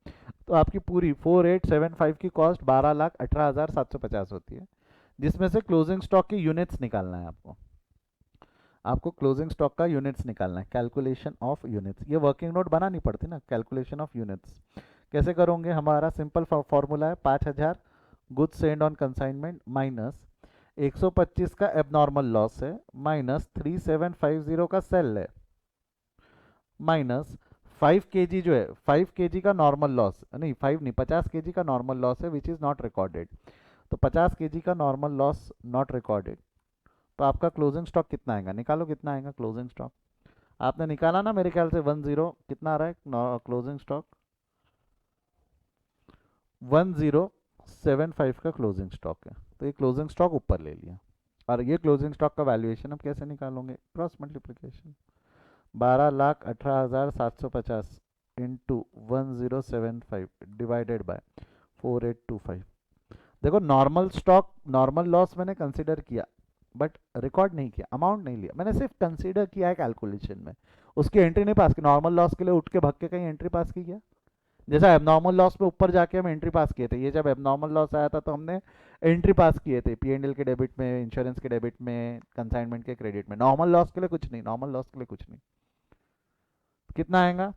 तो आपकी पूरी 4875 की कॉस्ट 12,18,750 होती है, जिसमें से क्लोजिंग स्टॉक की यूनिट्स निकालना है आपको। आपको क्लोजिंग स्टॉक का यूनिट्स निकालना है, कैलकुलेशन ऑफ यूनिट्स। ये वर्किंग नोट बनानी पड़ती ना, कैलकुलेशन ऑफ यूनिट्स कैसे करोगे, हमारा सिंपल फॉर्मूला है 5000 goods send on consignment minus 125 का एबनॉर्मल लॉस है, माइनस 3750 का सेल है, माइनस 5 kg जो है, 5 kg का नॉर्मल लॉस, नहीं 5 नहीं 50 kg का नॉर्मल लॉस है विच इज़ नॉट रिकॉर्डेड। तो 50 kg का नॉर्मल लॉस नॉट रिकॉर्डेड। तो आपका क्लोजिंग स्टॉक कितना आएगा, निकालो कितना आएगा क्लोजिंग स्टॉक। आपने निकाला ना मेरे ख्याल से 10, कितना आ रहा है क्लोजिंग स्टॉक, 1075 का क्लोजिंग स्टॉक है। तो ये क्लोजिंग स्टॉक ऊपर ले लिया, और ये क्लोजिंग स्टॉक का वैल्यूएशन अब कैसे निकालोगे, cross multiplication, 12,18,750 into 1075 divided by 4825। देखो नॉर्मल स्टॉक नॉर्मल लॉस मैंने कंसिडर किया, बट रिकॉर्ड नहीं किया, अमाउंट नहीं लिया, मैंने सिर्फ कंसीडर किया है कैलकुलेशन में, उसकी एंट्री नहीं पास की। नॉर्मल लॉस के लिए उठ के भग के कहीं एंट्री पास की क्या, जैसा एबनॉर्मल लॉस पे ऊपर जाके हम एंट्री पास किए थे, ये जब एबनॉर्मल लॉस आया था तो हमने एंट्री पास किए थे, P&L के डेबिट में, इंश्योरेंस के डेबिट में, कंसाइनमेंट के क्रेडिट में। नॉर्मल लॉस के लिए कुछ नहीं, नॉर्मल लॉस के लिए कुछ नहीं। कितना आएगा,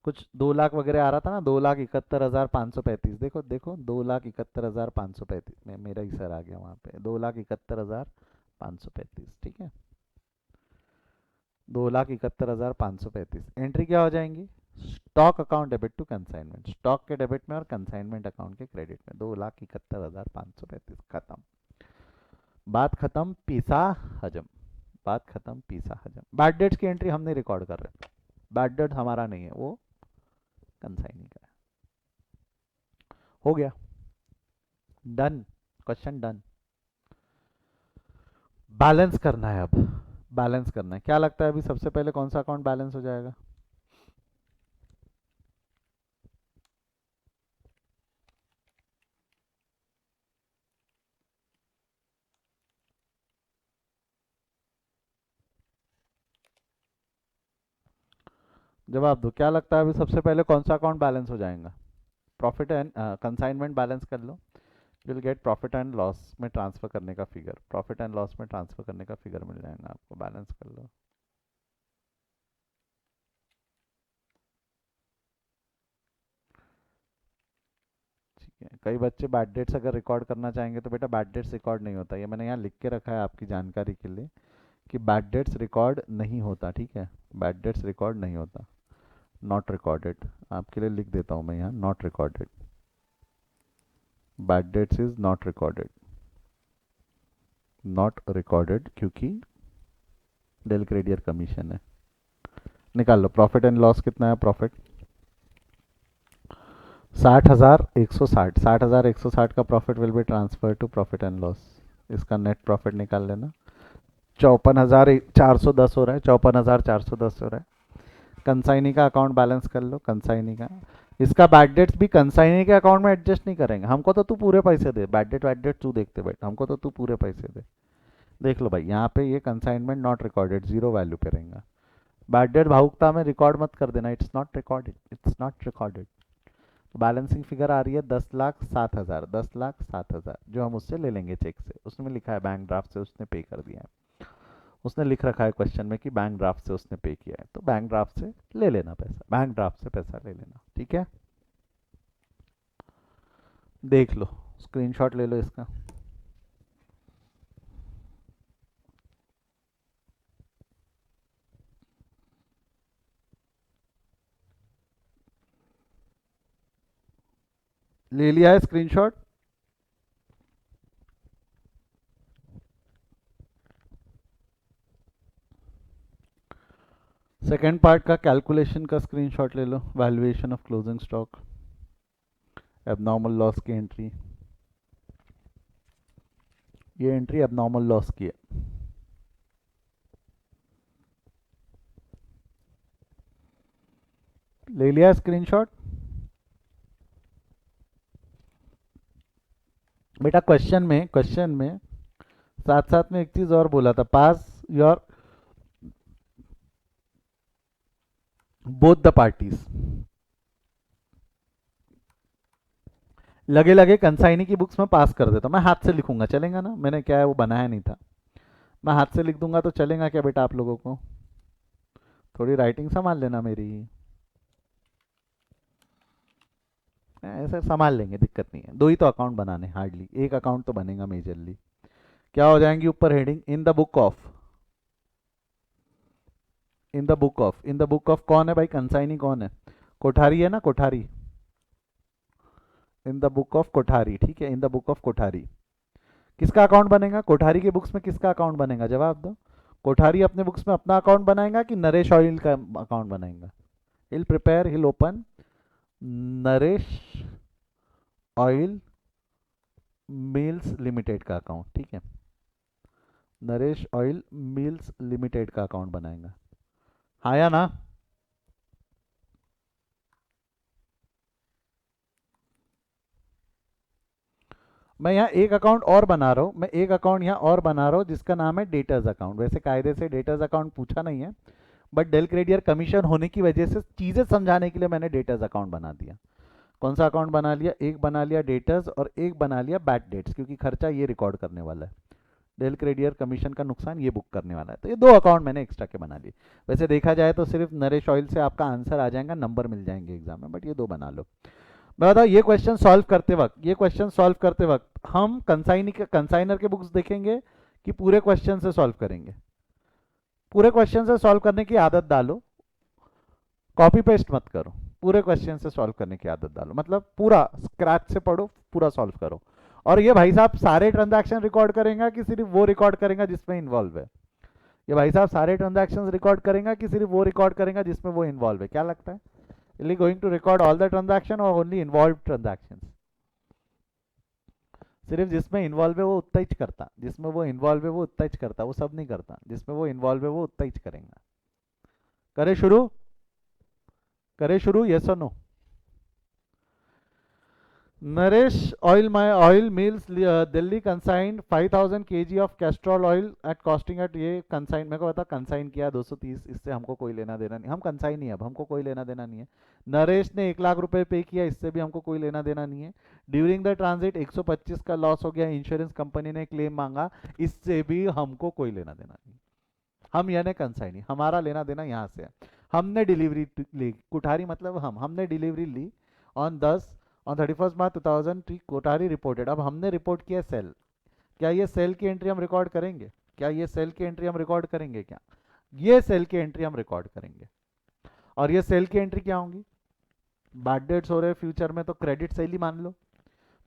कुछ 2 लाख वगैरह आ रहा था ना, 2,71,535, देखो देखो 2,71,535 में मेरा ही सर आ गया वहाँ पे, 2,71,535, ठीक है, 2,71,535। एंट्री क्या हो जाएंगी, stock account debit to consignment, stock के डेबिट में और कंसाइनमेंट अकाउंट के क्रेडिट में, 2,71,535, खत्म, बात खत्म, पीसा हजम, बात खत्म, पीसा हजम। बैड डेट्स की एंट्री हम नहीं रिकॉर्ड कर रहे, बैड डेट हमारा नहीं है, वो कंसाइनी का है। हो गया, डन, क्वेश्चन डन। बैलेंस करना है अब, बैलेंस करना है, क्या लगता है अभी सबसे पहले कौन सा अकाउंट बैलेंस हो जाएगा, जवाब दो, क्या लगता है अभी सबसे पहले कौन सा अकाउंट बैलेंस हो जाएगा, प्रॉफिट एंड कंसाइनमेंट बैलेंस कर लो, you will get profit and loss में ट्रांसफर करने का फिगर, प्रॉफिट एंड लॉस में ट्रांसफर करने का फिगर मिल जाएगा आपको, बैलेंस कर लो। ठीक है, कई बच्चे बैड डेट्स अगर रिकॉर्ड करना चाहेंगे तो बेटा बैड डेट्स रिकॉर्ड नहीं होता, ये मैंने यहाँ लिख के रखा है आपकी जानकारी के लिए कि बैड डेट्स रिकॉर्ड नहीं होता, ठीक है, बैड डेट्स रिकॉर्ड नहीं होता, नॉट रिकॉर्डेड, आपके लिए लिख देता हूँ मैं यहाँ, not recorded, bad debts is not recorded, not recorded क्योंकि डेल क्रेडियर कमीशन है। निकाल लो प्रॉफिट एंड लॉस कितना है, प्रॉफिट 60,160, 60,160 का profit will be transfer to profit and loss, इसका नेट प्रॉफिट निकाल लेना, 54,410 हो रहा है, 54,410 हो रहा है। कंसाइनी का अकाउंट बैलेंस कर लो, कंसाइनी का, इसका बैड डेट्स भी कंसाइनी के अकाउंट में एडजस्ट नहीं करेंगे, हमको तो तू पूरे पैसे दे, बैड डेट वैड डेट तू देखते बैठ, हमको तो तू पूरे पैसे दे। देख लो भाई यहाँ पे ये consignment not recorded, zero value पे रहेगा, बैड डेट भावुकता में रिकॉर्ड मत कर देना, it's not recorded, it's not recorded. तो बैलेंसिंग फिगर आ रही है 10,07,000, 10,07,000 जो हम उससे ले लेंगे चेक से, उसमें लिखा है बैंक ड्राफ्ट से उसने पे कर दिया है, उसने लिख रखा है क्वेश्चन में कि बैंक ड्राफ्ट से उसने पे किया है, तो बैंक ड्राफ्ट से ले लेना पैसा, बैंक ड्राफ्ट से पैसा ले लेना, ठीक है, देख लो, स्क्रीनशॉट ले लो इसका। ले लिया है स्क्रीनशॉट, सेकेंड पार्ट का कैलकुलेशन का स्क्रीनशॉट ले लो, valuation of closing stock, abnormal loss की एंट्री, ये एंट्री एबनॉर्मल लॉस की है। ले लिया स्क्रीनशॉट? बेटा क्वेश्चन में साथ साथ में एक चीज और बोला था, पास योर बोथ द पार्टीज। लगे लगे कंसाइनी की बुक्स में पास कर देता हूँ, मैं हाथ से लिखूंगा, चलेगा ना? मैंने क्या है वो बनाया नहीं था, मैं हाथ से लिख दूंगा तो चलेगा क्या बेटा आप लोगों को? थोड़ी राइटिंग संभाल लेना मेरी। ऐसा संभाल लेंगे, दिक्कत नहीं है। दो ही तो अकाउंट बनाने, हार्डली एक अकाउंट तो बनेगा मेजरली। क्या हो जाएंगी ऊपर heading? In the book of. In the book of, in the book of कौन है भाई? कंसाइनी कौन है? कोठारी है ना, कोठारी। इन द बुक ऑफ कोठारी, ठीक है, इन द बुक ऑफ कोठारी। किसका अकाउंट बनेगा कोठारी के बुक्स में? किसका अकाउंट बनेगा, जवाब दो। कोठारी अपने बुक्स में अपना अकाउंट बनाएगा कि नरेश ऑयल का अकाउंट बनाएगा? He'll prepare, he'll open Naresh oil mills limited का अकाउंट, ठीक है, नरेश ऑयल मिल्स लिमिटेड का अकाउंट बनाएगा। हाँ या ना? मैं यहाँ एक अकाउंट और बना रहा हूँ, मैं एक अकाउंट यहाँ और बना रहा हूँ जिसका नाम है डेटर्स अकाउंट। वैसे कायदे से डेटर्स अकाउंट पूछा नहीं है, बट डेल क्रेडियर कमीशन होने की वजह से चीज़ें समझाने के लिए मैंने डेटर्स अकाउंट बना दिया। कौन सा अकाउंट बना लिया? एक बना लिया डेटर्स और एक बना लिया बैड डेट्स, क्योंकि खर्चा ये रिकॉर्ड करने वाला है, डेल क्रेडियर कमीशन का नुकसान ये बुक करने वाला है। तो ये दो अकाउंट मैंने एक्स्ट्रा के बना लिए। वैसे देखा जाए तो सिर्फ नरेश ऑयल से आपका आंसर आ जाएगा, नंबर मिल जाएंगे एग्जाम में, बट ये दो बना लो। मैं बताऊँ, ये क्वेश्चन सॉल्व करते वक्त हम कंसाइनर के बुक्स देखेंगे कि पूरे क्वेश्चन से सॉल्व करेंगे? पूरे क्वेश्चन से सॉल्व करने की आदत डालो, कॉपी पेस्ट मत करो, पूरे क्वेश्चन से सॉल्व करने की आदत डालो, मतलब पूरा स्क्रैच से पढ़ो, पूरा सॉल्व करो। और ये भाई साहब सारे ट्रांजैक्शन रिकॉर्ड करेगा कि सिर्फ वो रिकॉर्ड करेगा जिसमें इन्वॉल्व है? ये भाई साहब सारे ट्रांजैक्शन रिकॉर्ड करेगा कि सिर्फ वो रिकॉर्ड करेगा जिसमें वो इन्वॉल्व है? क्या लगता है? Is going to record all the transaction और ओनली इन्वॉल्व ट्रांजैक्शन? सिर्फ जिसमें इन्वॉल्व है वो उतना ही करता, जिसमें वो इन्वॉल्व है वो उतना ही करता, वो सब नहीं करता, जिसमें वो इन्वॉल्व है वो उतना ही करेगा। करे शुरू, करे शुरू, यस और no? Naresh oil mills Delhi consigned 5000 KG of Castrol oil at costing at, ये कंसाइन मेरे को बता, कंसाइन किया 230, इससे हमको कोई लेना देना नहीं, हम कंसाइन नहीं, अब हमको कोई लेना देना नहीं है। नरेश ने 1 लाख रुपए पे किया, इससे भी हमको कोई लेना देना नहीं है। ड्यूरिंग द ट्रांजिट 125 का लॉस हो गया, इंश्योरेंस कंपनी ने क्लेम मांगा, इससे भी हमको कोई लेना देना नहीं। हम यानी कंसाइनी, हमारा लेना देना यहाँ से है। हमने डिलीवरी ली, कुठारी मतलब हमने डिलीवरी ली ऑन 31 मार्च 2003 कोठारी रिपोर्टेड। अब हमने रिपोर्ट किया सेल, क्या ये सेल की एंट्री हम रिकॉर्ड करेंगे? क्या ये सेल की एंट्री हम रिकॉर्ड करेंगे? क्या ये सेल की एंट्री हम रिकॉर्ड करेंगे? और ये सेल की एंट्री क्या होंगी? बैड डेट्स हो रहे फ्यूचर में तो क्रेडिट सेल ही मान लो,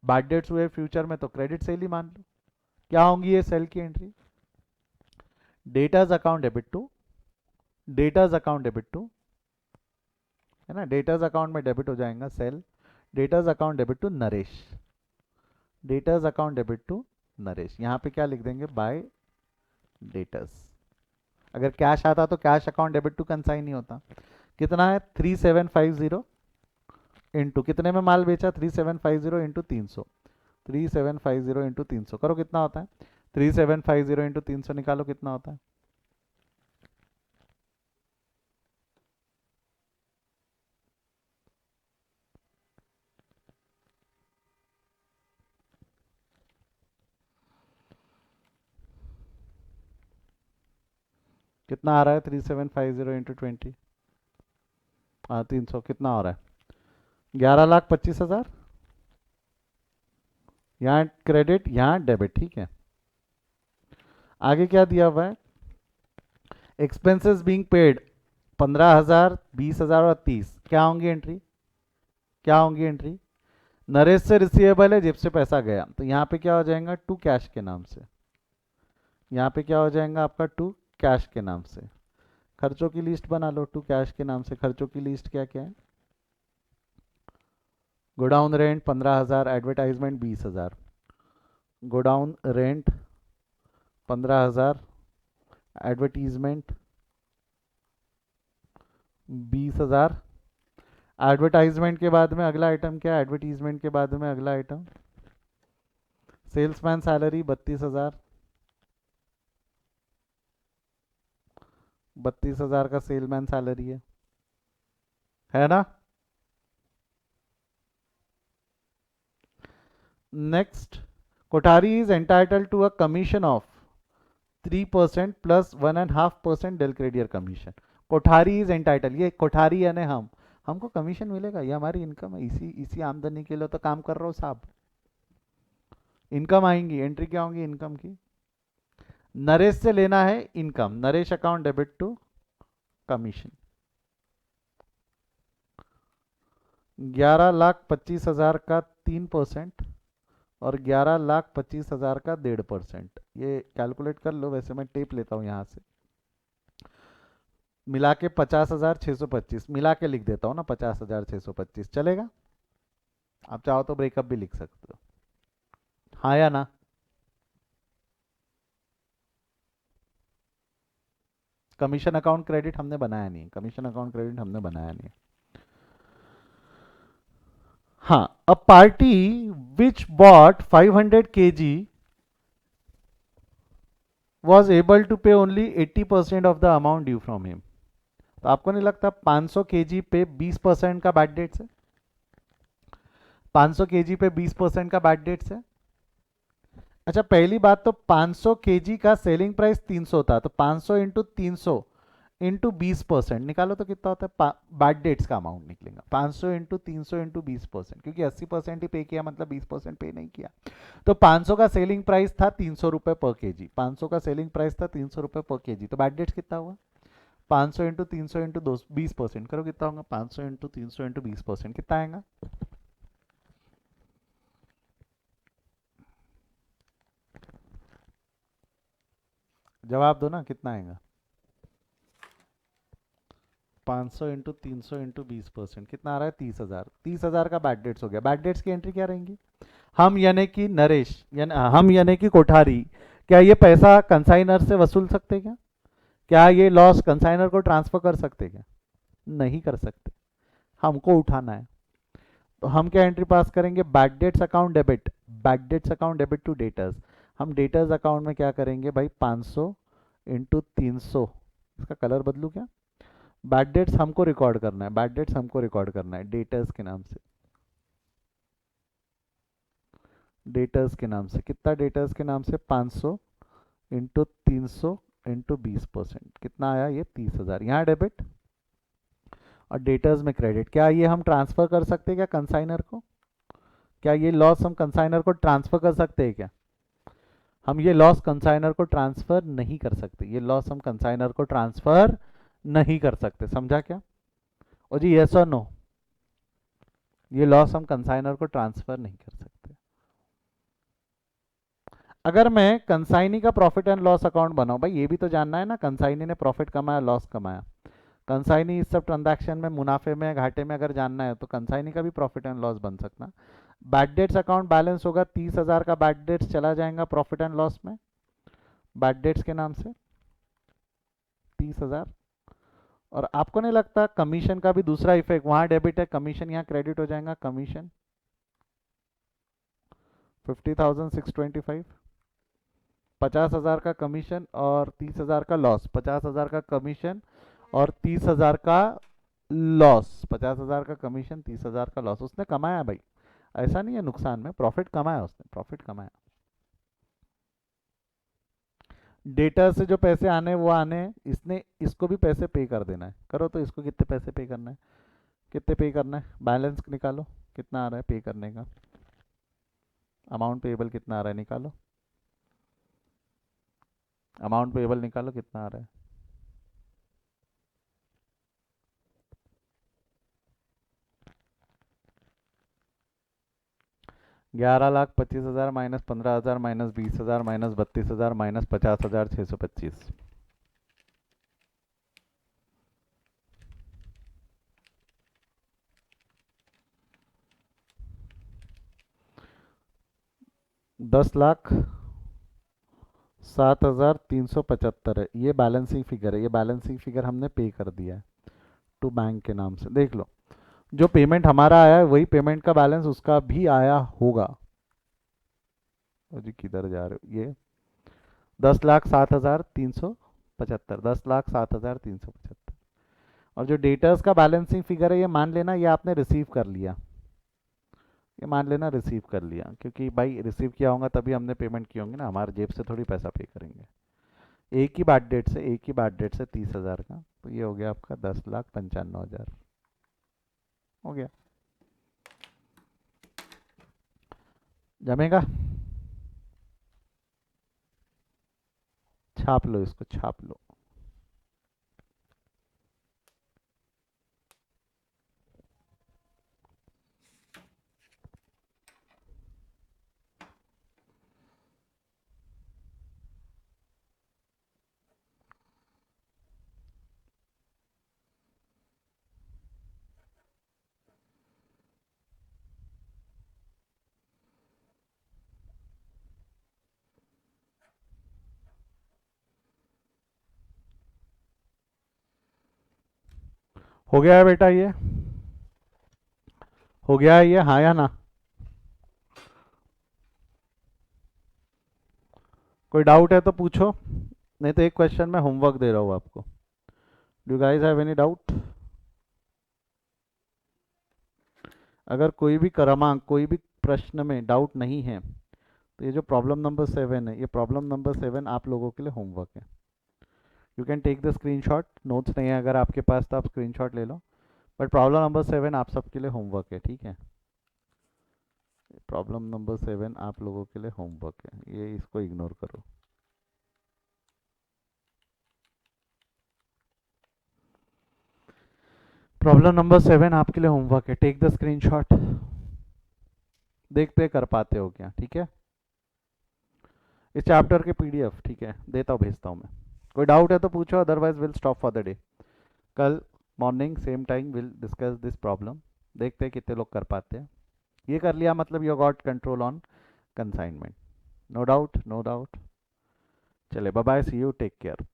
बैड डेट्स हुए फ्यूचर में तो क्रेडिट सेल ही मान लो। क्या होंगी ये सेल की entry? Debtors account debit to, debtors account debit to, है ना, डेटाज अकाउंट में डेबिट हो जाएगा sale, debtors account debit to Naresh, debtors account debit to Naresh. यहाँ पे क्या लिख देंगे? Bye debtors. अगर कैश आता तो cash account debit to consign नहीं होता। कितना है? 3750 इंटू कितने में माल बेचा? 3750 इंटू 300, 3750 इंटू 300 करो कितना होता है? 3750 इंटू 300 निकालो कितना होता है? कितना आ रहा है? 3750 इंटू 20, हाँ 300, कितना हो रहा है? 11,25,000। यहाँ क्रेडिट, यहाँ डेबिट, ठीक है। आगे क्या दिया हुआ है? एक्सपेंसेस बीइंग पेड 15,000, 20,000 और 30, क्या होंगी एंट्री? क्या होंगी एंट्री? नरेश से रिसीवेबल है, जेब से पैसा गया, तो यहाँ पे क्या हो जाएगा? टू कैश के नाम से। यहाँ पे क्या हो जाएगा आपका? टू कैश के नाम से। खर्चों की लिस्ट बना लो, टू कैश के नाम से खर्चों की लिस्ट क्या क्या है? Godown rent 15,000, advertisement 20,000, godown rent 15,000, advertisement 20,000। Advertisement के बाद में अगला आइटम क्या है? एडवर्टीजमेंट के बाद में अगला आइटम सेल्समैन सैलरी 32,000। 32,000 का सेलमैन सैलरी है ना? Next, Kothari is entitled to a commission of 3% plus 1.5% del credere commission. Kothari is entitle, ये कोठारी यानी हमको कमीशन मिलेगा, ये हमारी इनकम है, इसी इसी आमदनी के लिए तो काम कर रहा हूँ साहब। इनकम आएंगी, एंट्री क्या होंगी इनकम की? नरेश से लेना है income, Naresh account debit to commission. 11,25,000 का 3% और 11,25,000 का 1.5%। ये कैलकुलेट कर लो, वैसे मैं टेप लेता हूँ यहाँ से। मिला के 50,625, मिला के लिख देता हूँ ना, 50,625 चलेगा? आप चाहो तो ब्रेकअप भी लिख सकते हो, हाँ या ना? कमीशन अकाउंट क्रेडिट हमने बनाया नहीं, कमीशन अकाउंट क्रेडिट हमने बनाया नहीं। हाँ, a party which bought 500 kg was able to pay only 80% of the amount due from him। तो आपको नहीं लगता 500 kg पे 20% का बैड डेट्स है? 500 kg पे 20% का बैड डेट्स है। अच्छा, पहली बात तो 500 kg का सेलिंग प्राइस 300 था, तो 500 इंटू 300 इंटू 20% निकालो तो कितना होता है? बैड डेट्स का अमाउंट निकलेगा 500 इंटू 300 इंटू 20%, क्योंकि 80% ही पे किया, मतलब 20% पे नहीं किया। तो 500 का सेलिंग प्राइस था 300 रुपए पर केजी, 500 का सेलिंग प्राइस था 300 रुपए पर केजी, तो बैड डेट्स कितना हुआ? 500 इंटू 300 इंटू 20% करो, कितना होगा? 500 इंटू 300 इंटू 20% कितना आएगा? जवाब दो ना, कितना आएगा? 500 इंटू 300 इंटू 20% कितना आ रहा है? 30,000। 30,000 का बैड डेट्स हो गया। बैड डेट्स की एंट्री क्या रहेंगी? हम यानी कि नरेश, यानी हम यानी कि कोठारी, क्या ये पैसा कंसाइनर से वसूल सकते क्या? क्या ये लॉस कंसाइनर को ट्रांसफर कर सकते क्या? नहीं कर सकते, हमको उठाना है। तो हम क्या एंट्री पास करेंगे? Bad debts account debit, bad debts account debit to debtors. हम डेटर्स अकाउंट में क्या करेंगे भाई? 500 इंटू 300, इसका कलर बदलू क्या? बैड डेट्स हमको रिकॉर्ड करना है, बैड डेट्स हमको रिकॉर्ड करना है डेटर्स के नाम से। डेटर्स के नाम से कितना? डेटर्स के नाम से 500 इंटू 300 इंटू 20%, कितना आया? ये 30,000 यहाँ डेबिट और डेटर्स में क्रेडिट। क्या ये हम ट्रांसफर कर सकते हैं क्या कंसाइनर को? क्या ये लॉस हम कंसाइनर को ट्रांसफर कर सकते हैं क्या? हम ये लॉस कंसाइनर को ट्रांसफर नहीं कर सकते, ये लॉस हम कंसाइनर को ट्रांसफर नहीं कर सकते, समझा क्या? और जी यस और नो, ये लॉस हम कंसाइनर को ट्रांसफर नहीं कर सकते। अगर मैं कंसाइनी का प्रॉफिट एंड लॉस अकाउंट बनाऊं, भाई ये भी तो जानना है ना, कंसाइनी ने प्रॉफिट कमाया लॉस कमाया। कंसाइनी इस सब ट्रांजैक्शन में मुनाफे में घाटे में अगर जानना है तो कंसाइनी का भी प्रॉफिट एंड लॉस बन सकना। बैड डेट्स अकाउंट बैलेंस होगा 30,000 का, बैड डेट्स चला जाएगा प्रॉफिट एंड लॉस में, बैड डेट्स के नाम से 30,000। और आपको नहीं लगता कमीशन का भी दूसरा इफेक्ट, वहां डेबिट है, कमीशन यहाँ क्रेडिट हो जाएगा, कमीशन 50,625, 50,000 का कमीशन और 30,000 का लॉस, 50,000 का कमीशन और 30,000 का लॉस, 50,000 का कमीशन 30,000 का लॉस, उसने कमाया भाई, ऐसा नहीं है नुकसान में, प्रॉफिट कमाया उसने, प्रॉफिट कमाया। डेटा से जो पैसे आने हैं वो आने हैं, इसने इसको भी पैसे पे कर देना है, करो तो इसको कितने पैसे पे करना है? कितने पे करना है? बैलेंस निकालो, कितना आ रहा है पे करने का? अमाउंट पेएबल कितना आ रहा है निकालो, अमाउंट पेएबल निकालो कितना आ रहा है? 11,25,000 माइनस 15,000 माइनस 20,000 माइनस 32,000 माइनस 50,625। 10,60,000 7,375 है, ये बैलेंसिंग फिगर है, ये बैलेंसिंग फिगर हमने पे कर दिया है टू बैंक के नाम से। देख लो, जो पेमेंट हमारा आया है वही पेमेंट का बैलेंस उसका भी आया होगा। जी किधर जा रहे हो, ये 10,07,375, 10,07,375। और जो डेटर्स का बैलेंसिंग फिगर है, ये मान लेना ये आपने रिसीव कर लिया, ये मान लेना रिसीव कर लिया, क्योंकि भाई रिसीव किया होगा तभी हमने पेमेंट की होंगी ना, हमारे जेब से थोड़ी पैसा पे करेंगे। एक ही बाट डेट से, एक ही बाट डेट से 30,000 का, तो ये हो गया आपका 10,95,000 हो गया। जमेगा? छाप लो इसको, छाप लो। हो गया है बेटा ये? हो गया है ये, हाँ या ना? कोई डाउट है तो पूछो, नहीं तो एक क्वेश्चन मैं होमवर्क दे रहा हूँ आपको। Do guys have any doubt? अगर कोई भी क्रमांक, कोई भी प्रश्न में डाउट नहीं है, तो ये जो प्रॉब्लम नंबर 7 है, ये प्रॉब्लम नंबर 7 आप लोगों के लिए होमवर्क है। You can take the screenshot, notes नहीं है अगर आपके पास तो आप स्क्रीनशॉट ले लो, बट प्रॉब्लम नंबर 7 आप सबके लिए होमवर्क है, ठीक है? प्रॉब्लम नंबर 7 आप लोगों के लिए होमवर्क है, ये इसको इग्नोर करो। प्रॉब्लम नंबर 7 आपके लिए होमवर्क है, टेक द स्क्रीनशॉट। देखते कर पाते हो क्या, ठीक है? इस चैप्टर के पीडीएफ, ठीक है, देता हूँ, भेजता हूँ मैं। कोई डाउट है तो पूछो, otherwise will stop for the day. कल morning same time will discuss this problem, देखते हैं कितने लोग कर पाते हैं। ये कर लिया मतलब you got control on consignment. No doubt, no doubt. चले, bye bye, see you, take care.